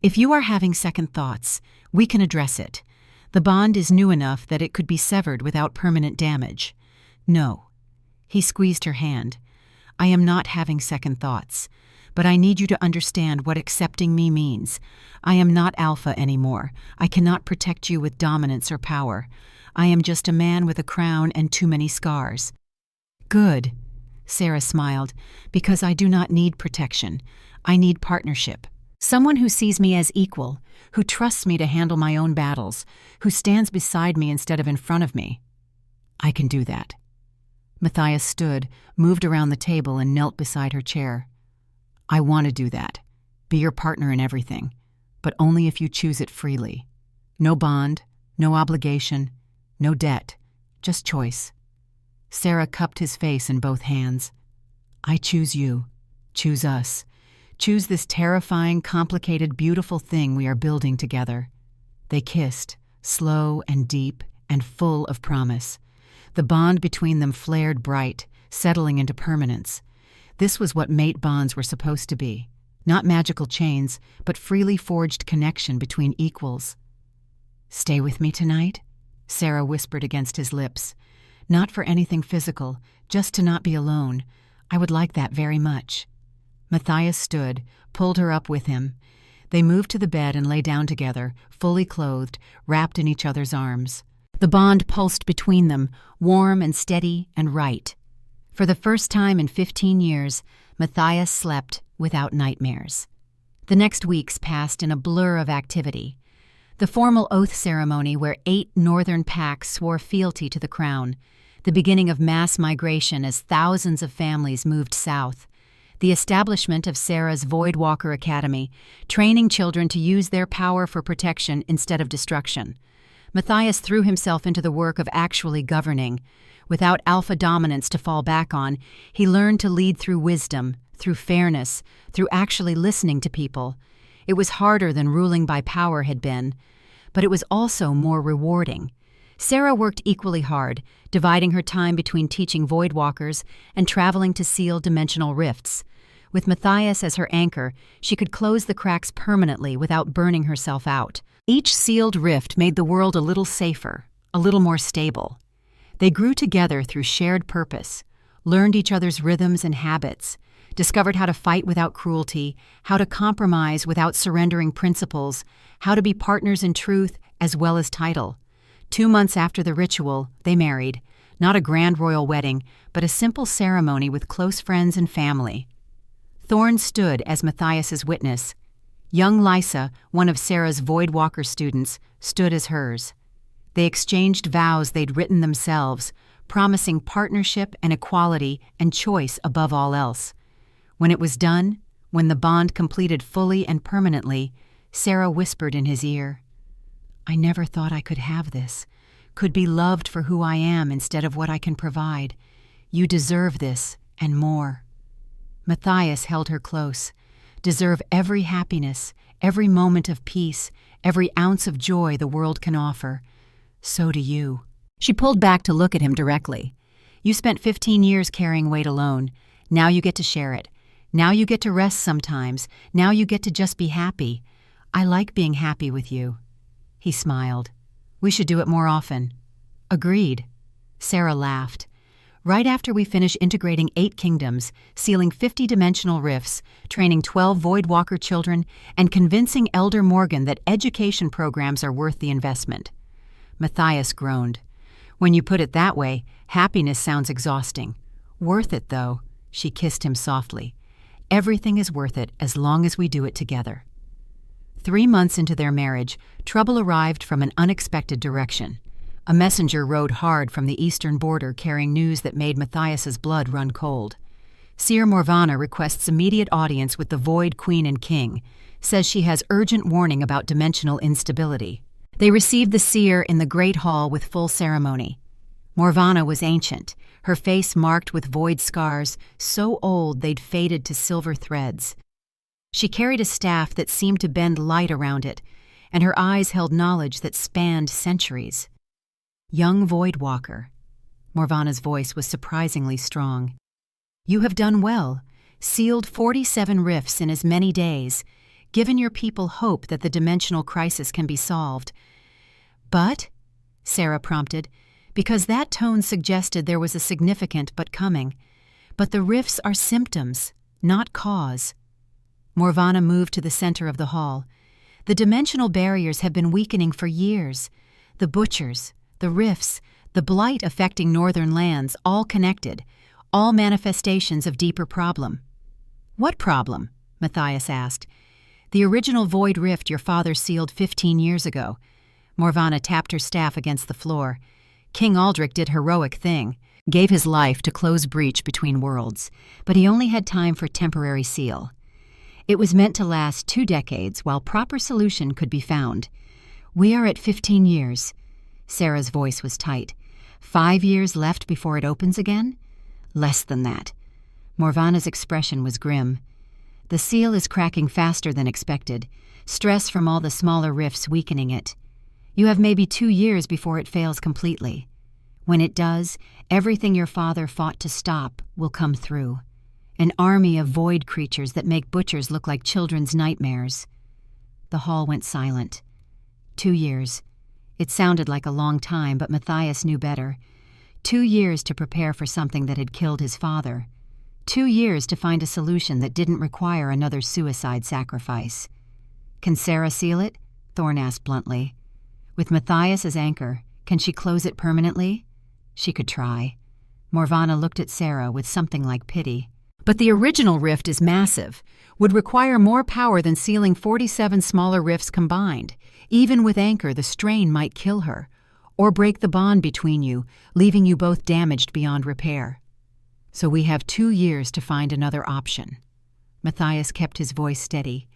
"If you are having second thoughts, we can address it. The bond is new enough that it could be severed without permanent damage." "No." He squeezed her hand. "I am not having second thoughts, but I need you to understand what accepting me means. I am not Alpha anymore. I cannot protect you with dominance or power. I am just a man with a crown and too many scars." "Good," Sera smiled, "because I do not need protection. I need partnership. Someone who sees me as equal, who trusts me to handle my own battles, who stands beside me instead of in front of me. I can do that." Matthias stood, moved around the table, and knelt beside her chair. "I want to do that. Be your partner in everything, but only if you choose it freely. No bond, no obligation, no debt, just choice." Sera cupped his face in both hands. "I choose you. Choose us. Choose this terrifying, complicated, beautiful thing we are building together." They kissed, slow and deep and full of promise. The bond between them flared bright, settling into permanence. This was what mate bonds were supposed to be. Not magical chains, but freely forged connection between equals. "Stay with me tonight?" Sera whispered against his lips. "Not for anything physical, just to not be alone. I would like that very much." Matthias stood, pulled her up with him. They moved to the bed and lay down together, fully clothed, wrapped in each other's arms. The bond pulsed between them, warm and steady and right. For the first time in 15 years, Matthias slept without nightmares. The next weeks passed in a blur of activity. The formal oath ceremony where 8 northern packs swore fealty to the crown. The beginning of mass migration as thousands of families moved south. The establishment of Sera's Voidwalker Academy, training children to use their power for protection instead of destruction. Matthias threw himself into the work of actually governing. Without alpha dominance to fall back on, he learned to lead through wisdom, through fairness, through actually listening to people. It was harder than ruling by power had been, but it was also more rewarding. Sera worked equally hard, dividing her time between teaching Voidwalkers and traveling to seal dimensional rifts. With Matthias as her anchor, she could close the cracks permanently without burning herself out. Each sealed rift made the world a little safer, a little more stable. They grew together through shared purpose, learned each other's rhythms and habits, discovered how to fight without cruelty, how to compromise without surrendering principles, how to be partners in truth as well as title. 2 months after the ritual, they married. Not a grand royal wedding, but a simple ceremony with close friends and family. Thorn stood as Matthias's witness. Young Lysa, one of Sera's Voidwalker students, stood as hers. They exchanged vows they'd written themselves, promising partnership and equality and choice above all else. When it was done, when the bond completed fully and permanently, Sera whispered in his ear, "I never thought I could have this, could be loved for who I am instead of what I can provide. You deserve this, and more." Matthias held her close. "Deserve every happiness, every moment of peace, every ounce of joy the world can offer. So do you." She pulled back to look at him directly. "You spent 15 years carrying weight alone. Now you get to share it. Now you get to rest sometimes. Now you get to just be happy. I like being happy with you." He smiled. "We should do it more often." "Agreed." Sera laughed. "Right after we finish integrating 8 kingdoms, sealing 50-dimensional rifts, training 12 Voidwalker children, and convincing Elder Morgan that education programs are worth the investment." Matthias groaned. "When you put it that way, happiness sounds exhausting. Worth it, though." She kissed him softly. "Everything is worth it as long as we do it together." 3 months into their marriage, trouble arrived from an unexpected direction. A messenger rode hard from the eastern border carrying news that made Matthias's blood run cold. Seer Morvana requests immediate audience with the Void Queen and King, says she has urgent warning about dimensional instability. They received the seer in the Great Hall with full ceremony. Morvana was ancient, her face marked with void scars, so old they'd faded to silver threads. She carried a staff that seemed to bend light around it, and her eyes held knowledge that spanned centuries. "Young Voidwalker." Morvana's voice was surprisingly strong. "You have done well, sealed 47 rifts in as many days, given your people hope that the dimensional crisis can be solved. But," Sera prompted, because that tone suggested there was a significant but coming. "But the rifts are symptoms, not cause." Morvana moved to the center of the hall. "The dimensional barriers have been weakening for years. The butchers, the rifts, the blight affecting northern lands, all connected, all manifestations of deeper problem." "What problem?" Matthias asked. "The original void rift your father sealed 15 years ago." Morvana tapped her staff against the floor. "King Aldrich did heroic thing, gave his life to close breach between worlds, but he only had time for temporary seal. It was meant to last 2 decades while proper solution could be found. We are at 15 years. Sera's voice was tight. 5 years left before it opens again? Less than that. Morvana's expression was grim. The seal is cracking faster than expected, stress from all the smaller rifts weakening it. You have maybe 2 years before it fails completely. When it does, everything your father fought to stop will come through. An army of void creatures that make butchers look like children's nightmares. The hall went silent. 2 years. It sounded like a long time, but Matthias knew better. 2 years to prepare for something that had killed his father. 2 years to find a solution that didn't require another suicide sacrifice. Can Sera seal it? Thorne asked bluntly. With Matthias as anchor, can she close it permanently? She could try. Morvana looked at Sera with something like pity. But the original rift is massive, would require more power than sealing 47 smaller rifts combined. Even with anchor, the strain might kill her, or break the bond between you, leaving you both damaged beyond repair. So we have 2 years to find another option. Matthias kept his voice steady.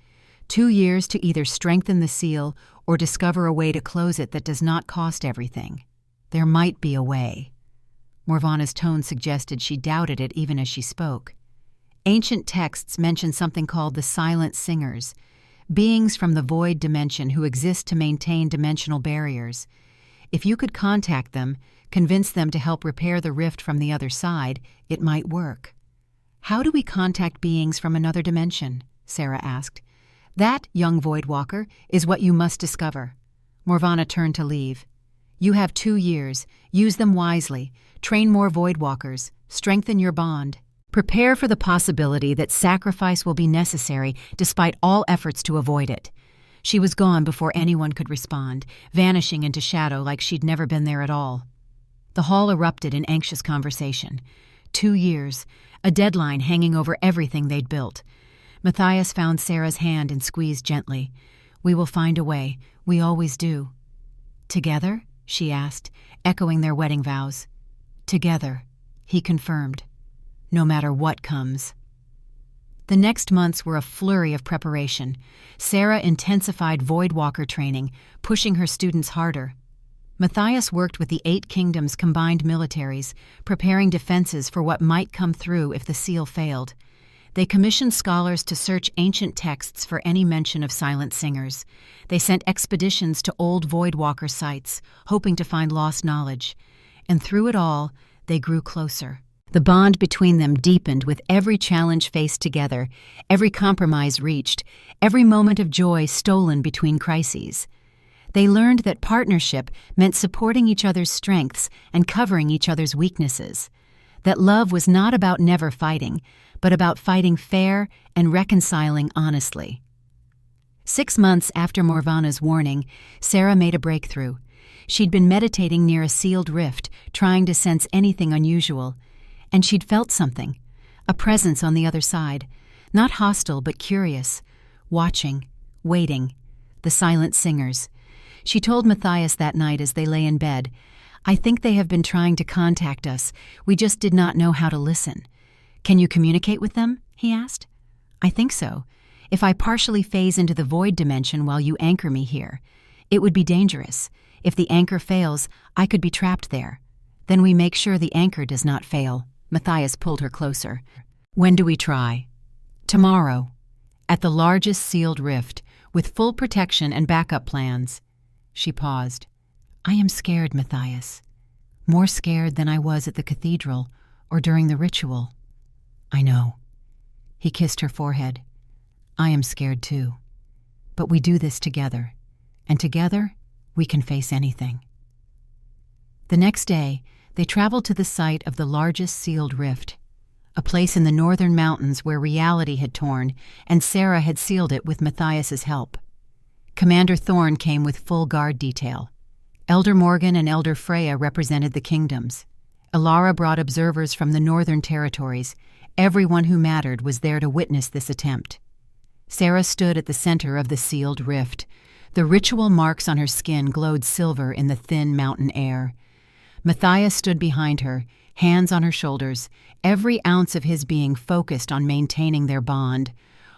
2 years to either strengthen the seal or discover a way to close it that does not cost everything. There might be a way. Morvana's tone suggested she doubted it even as she spoke. Ancient texts mention something called the Silent Singers, beings from the void dimension who exist to maintain dimensional barriers. If you could contact them, convince them to help repair the rift from the other side, it might work. How do we contact beings from another dimension? Sera asked. That, young Voidwalker, is what you must discover. Morvana turned to leave. You have 2 years. Use them wisely. Train more Voidwalkers. Strengthen your bond. Prepare for the possibility that sacrifice will be necessary despite all efforts to avoid it. She was gone before anyone could respond, vanishing into shadow like she'd never been there at all. The hall erupted in anxious conversation. 2 years, a deadline hanging over everything they'd built. Matthias found Sera's hand and squeezed gently. "We will find a way. We always do." "Together?" she asked, echoing their wedding vows. "Together," he confirmed. "No matter what comes." The next months were a flurry of preparation. Sera intensified Voidwalker training, pushing her students harder. Matthias worked with the 8 kingdoms' combined militaries, preparing defenses for what might come through if the seal failed. They commissioned scholars to search ancient texts for any mention of silent singers. They sent expeditions to old Voidwalker sites, hoping to find lost knowledge. And through it all, they grew closer. The bond between them deepened with every challenge faced together, every compromise reached, every moment of joy stolen between crises. They learned that partnership meant supporting each other's strengths and covering each other's weaknesses. That love was not about never fighting, but about fighting fair and reconciling honestly. 6 months after Morvana's warning, Sera made a breakthrough. She'd been meditating near a sealed rift, trying to sense anything unusual. And she'd felt something, a presence on the other side, not hostile but curious, watching, waiting, the silent singers. She told Matthias that night as they lay in bed, "I think they have been trying to contact us. We just did not know how to listen." "Can you communicate with them?" he asked. "I think so. If I partially phase into the void dimension while you anchor me here. It would be dangerous. If the anchor fails, I could be trapped there. Then we make sure the anchor does not fail." Matthias pulled her closer. "When do we try?" "Tomorrow. At the largest sealed rift, with full protection and backup plans." She paused. "I am scared, Matthias. More scared than I was at the cathedral or during the ritual." "I know." He kissed her forehead. "I am scared too. But we do this together, and together we can face anything." The next day, they traveled to the site of the largest sealed rift, a place in the northern mountains where reality had torn, and Sera had sealed it with Matthias's help. Commander Thorne came with full guard detail. Elder Morgan and Elder Freya represented the kingdoms. Elara brought observers from the northern territories. Everyone who mattered was there to witness this attempt. Sera stood at the center of the sealed rift. The ritual marks on her skin glowed silver in the thin mountain air. Matthias stood behind her, hands on her shoulders, every ounce of his being focused on maintaining their bond,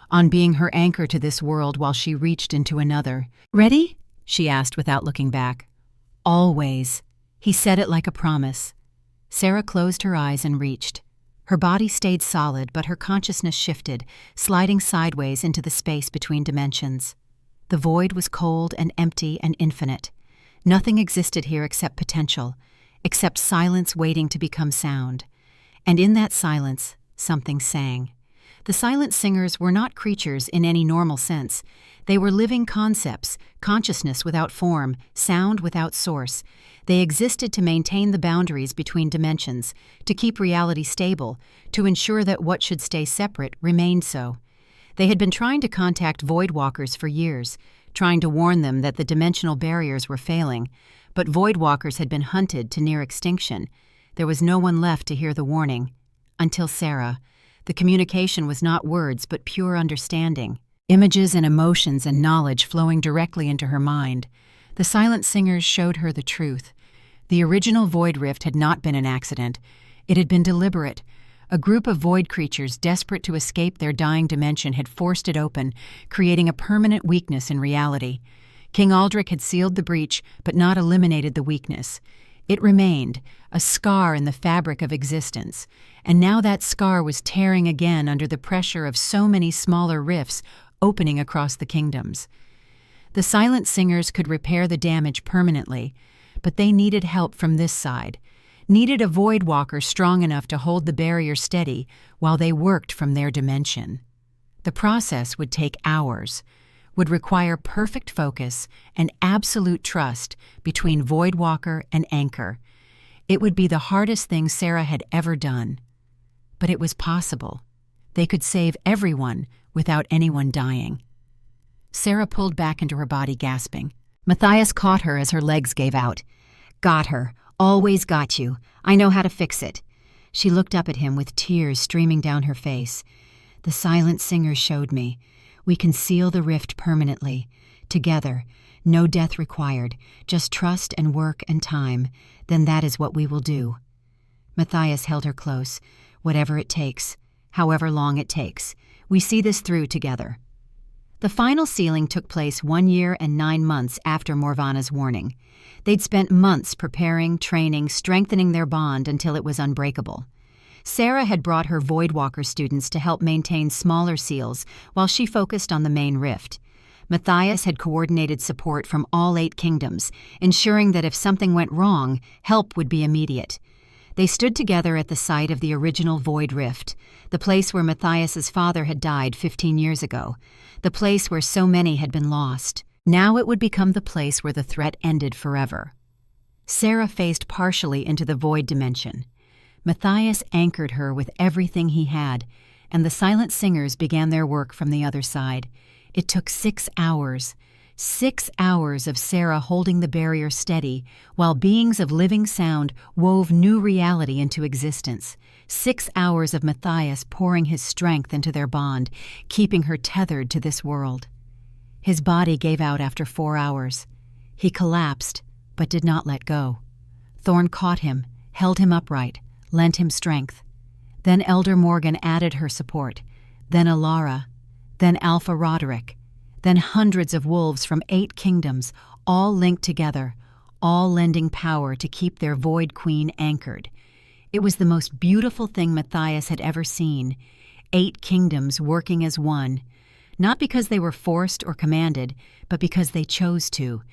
on being her anchor to this world while she reached into another. "Ready?" she asked without looking back. "Always." He said it like a promise. Sera closed her eyes and reached. Her body stayed solid, but her consciousness shifted, sliding sideways into the space between dimensions. The void was cold and empty and infinite. Nothing existed here except potential, except silence waiting to become sound. And in that silence, something sang. The silent singers were not creatures in any normal sense. They were living concepts, consciousness without form, sound without source. They existed to maintain the boundaries between dimensions, to keep reality stable, to ensure that what should stay separate remained so. They had been trying to contact Voidwalkers for years, trying to warn them that the dimensional barriers were failing, but Voidwalkers had been hunted to near extinction. There was no one left to hear the warning. Until Sera. The communication was not words, but pure understanding. Images and emotions and knowledge flowing directly into her mind. The silent singers showed her the truth. The original Void Rift had not been an accident. It had been deliberate. A group of void creatures desperate to escape their dying dimension had forced it open, creating a permanent weakness in reality. King Aldrich had sealed the breach, but not eliminated the weakness. It remained, a scar in the fabric of existence, and now that scar was tearing again under the pressure of so many smaller rifts opening across the kingdoms. The silent singers could repair the damage permanently, but they needed help from this side, needed a Voidwalker strong enough to hold the barrier steady while they worked from their dimension. The process would take hours, would require perfect focus and absolute trust between Voidwalker and Anchor. It would be the hardest thing Sera had ever done. But it was possible. They could save everyone without anyone dying. Sera pulled back into her body, gasping. Matthias caught her as her legs gave out. "Got her. Always got you. I know how to fix it." She looked up at him with tears streaming down her face. The silent singer showed me. We can seal the rift permanently. Together, no death required, just trust and work and time. Then that is what we will do. Matthias held her close. Whatever it takes, however long it takes. We see this through together. The final sealing took place 1 year and 9 months after Morvana's warning. They'd spent months preparing, training, strengthening their bond until it was unbreakable. Sera had brought her Voidwalker students to help maintain smaller seals while she focused on the main rift. Matthias had coordinated support from all 8 kingdoms, ensuring that if something went wrong, help would be immediate. They stood together at the site of the original Void Rift, the place where Matthias's father had died 15 years ago, the place where so many had been lost. Now it would become the place where the threat ended forever. Sera faced partially into the void dimension. Matthias anchored her with everything he had, and the silent singers began their work from the other side. It took 6 hours. 6 hours of Sera holding the barrier steady while beings of living sound wove new reality into existence. 6 hours of Matthias pouring his strength into their bond, keeping her tethered to this world. His body gave out after 4 hours. He collapsed, but did not let go. Thorn caught him, held him upright, lent him strength. Then Elder Morgan added her support, then Alara, then Alpha Roderick, then hundreds of wolves from 8 kingdoms, all linked together, all lending power to keep their Void Queen anchored. It was the most beautiful thing Matthias had ever seen. 8 kingdoms working as one, not because they were forced or commanded, but because they chose to,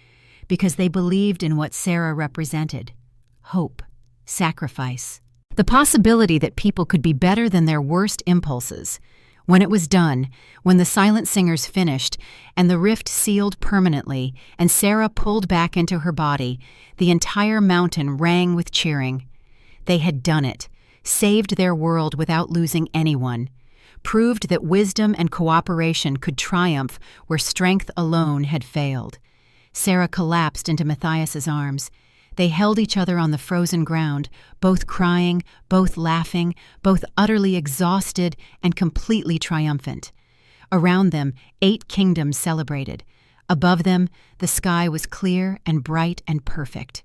because they believed in what Sera represented: hope, sacrifice, the possibility that people could be better than their worst impulses. When it was done, when the silent singers finished, and the rift sealed permanently, and Sera pulled back into her body, the entire mountain rang with cheering. They had done it, saved their world without losing anyone, proved that wisdom and cooperation could triumph where strength alone had failed. Sera collapsed into Matthias's arms. They held each other on the frozen ground, both crying, both laughing, both utterly exhausted and completely triumphant. Around them, 8 kingdoms celebrated. Above them, the sky was clear and bright and perfect.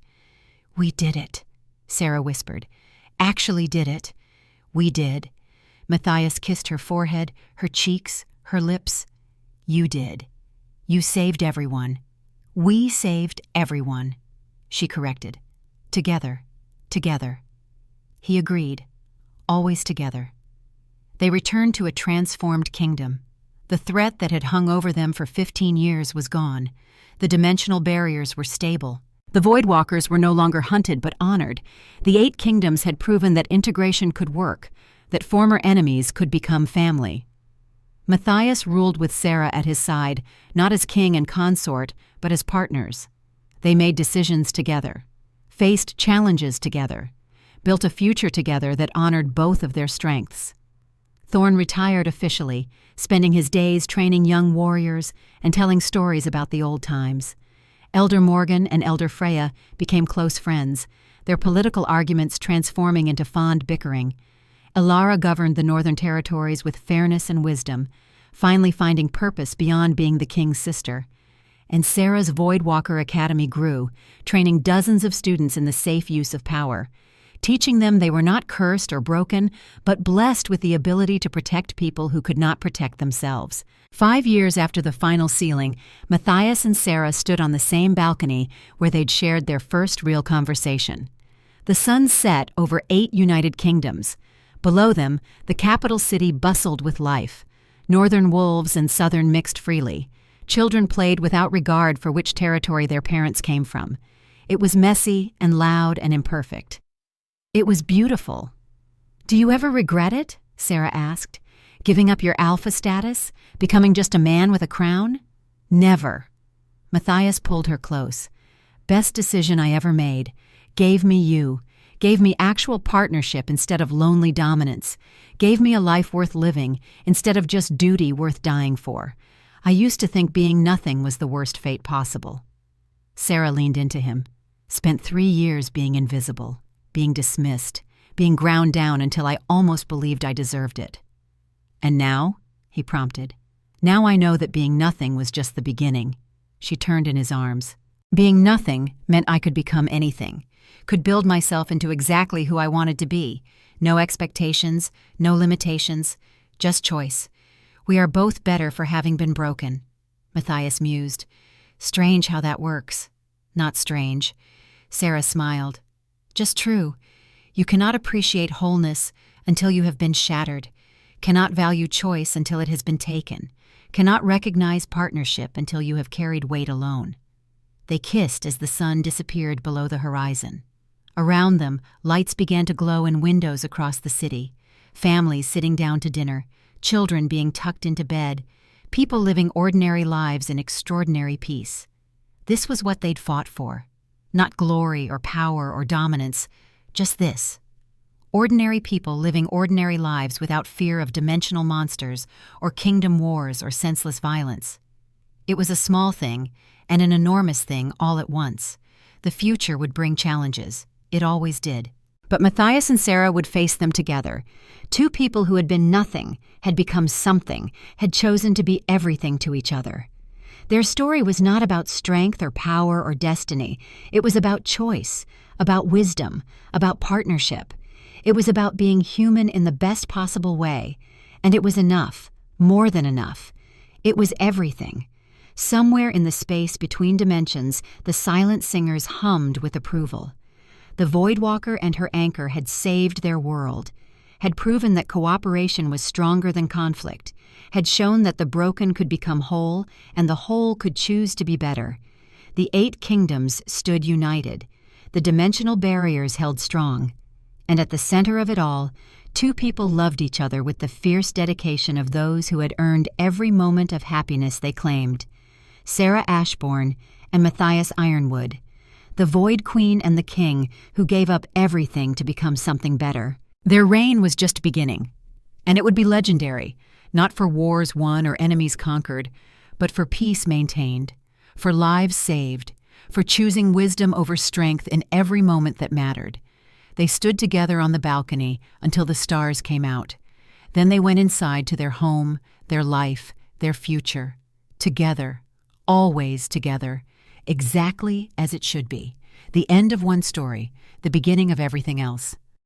"We did it," Sera whispered. "Actually did it. We did." Matthias kissed her forehead, her cheeks, her lips. "You did. You saved everyone. We saved everyone," she corrected. "Together, together." He agreed. Always together. They returned to a transformed kingdom. The threat that had hung over them for 15 years was gone. The dimensional barriers were stable. The Voidwalkers were no longer hunted but honored. The 8 kingdoms had proven that integration could work, that former enemies could become family. Matthias ruled with Sera at his side, not as king and consort, but as partners. They made decisions together, faced challenges together, built a future together that honored both of their strengths. Thorn retired officially, spending his days training young warriors and telling stories about the old times. Elder Morgan and Elder Freya became close friends, their political arguments transforming into fond bickering. Alara governed the Northern Territories with fairness and wisdom, finally finding purpose beyond being the king's sister. And Sera's Voidwalker Academy grew, training dozens of students in the safe use of power, teaching them they were not cursed or broken, but blessed with the ability to protect people who could not protect themselves. 5 years after the final sealing, Matthias and Sera stood on the same balcony where they'd shared their first real conversation. The sun set over 8 united kingdoms. Below them, the capital city bustled with life. Northern wolves and southern mixed freely. Children played without regard for which territory their parents came from. It was messy and loud and imperfect. It was beautiful. "Do you ever regret it?" Sera asked. "Giving up your alpha status? Becoming just a man with a crown?" "Never." Matthias pulled her close. "Best decision I ever made. Gave me you. Gave me actual partnership instead of lonely dominance. Gave me a life worth living instead of just duty worth dying for. I used to think being nothing was the worst fate possible." Sera leaned into him. "Spent 3 years being invisible, being dismissed, being ground down until I almost believed I deserved it." "And now?" he prompted. "Now I know that being nothing was just the beginning." She turned in his arms. Being nothing meant I could become anything, could build myself into exactly who I wanted to be. No expectations, no limitations, just choice. We are both better for having been broken, Matthias mused. Strange how that works. Not strange. Sera smiled. Just true. You cannot appreciate wholeness until you have been shattered, cannot value choice until it has been taken, cannot recognize partnership until you have carried weight alone. They kissed as the sun disappeared below the horizon. Around them, lights began to glow in windows across the city, families sitting down to dinner, children being tucked into bed, people living ordinary lives in extraordinary peace. This was what they'd fought for. Not glory or power or dominance, just this. Ordinary people living ordinary lives without fear of dimensional monsters or kingdom wars or senseless violence. It was a small thing and an enormous thing all at once. The future would bring challenges. It always did. But Matthias and Sera would face them together. Two people who had been nothing, had become something, had chosen to be everything to each other. Their story was not about strength or power or destiny. It was about choice, about wisdom, about partnership. It was about being human in the best possible way. And it was enough, more than enough. It was everything. Somewhere in the space between dimensions, the silent singers hummed with approval. The Voidwalker and her anchor had saved their world, had proven that cooperation was stronger than conflict, had shown that the broken could become whole and the whole could choose to be better. The 8 kingdoms stood united. The dimensional barriers held strong. And at the center of it all, 2 people loved each other with the fierce dedication of those who had earned every moment of happiness they claimed. Sera Ashborne and Matthias Ironwood. The Void Queen and the King who gave up everything to become something better. Their reign was just beginning, and it would be legendary, not for wars won or enemies conquered, but for peace maintained, for lives saved, for choosing wisdom over strength in every moment that mattered. They stood together on the balcony until the stars came out. Then they went inside to their home, their life, their future, together, always together. Exactly as it should be. The end of one story, the beginning of everything else.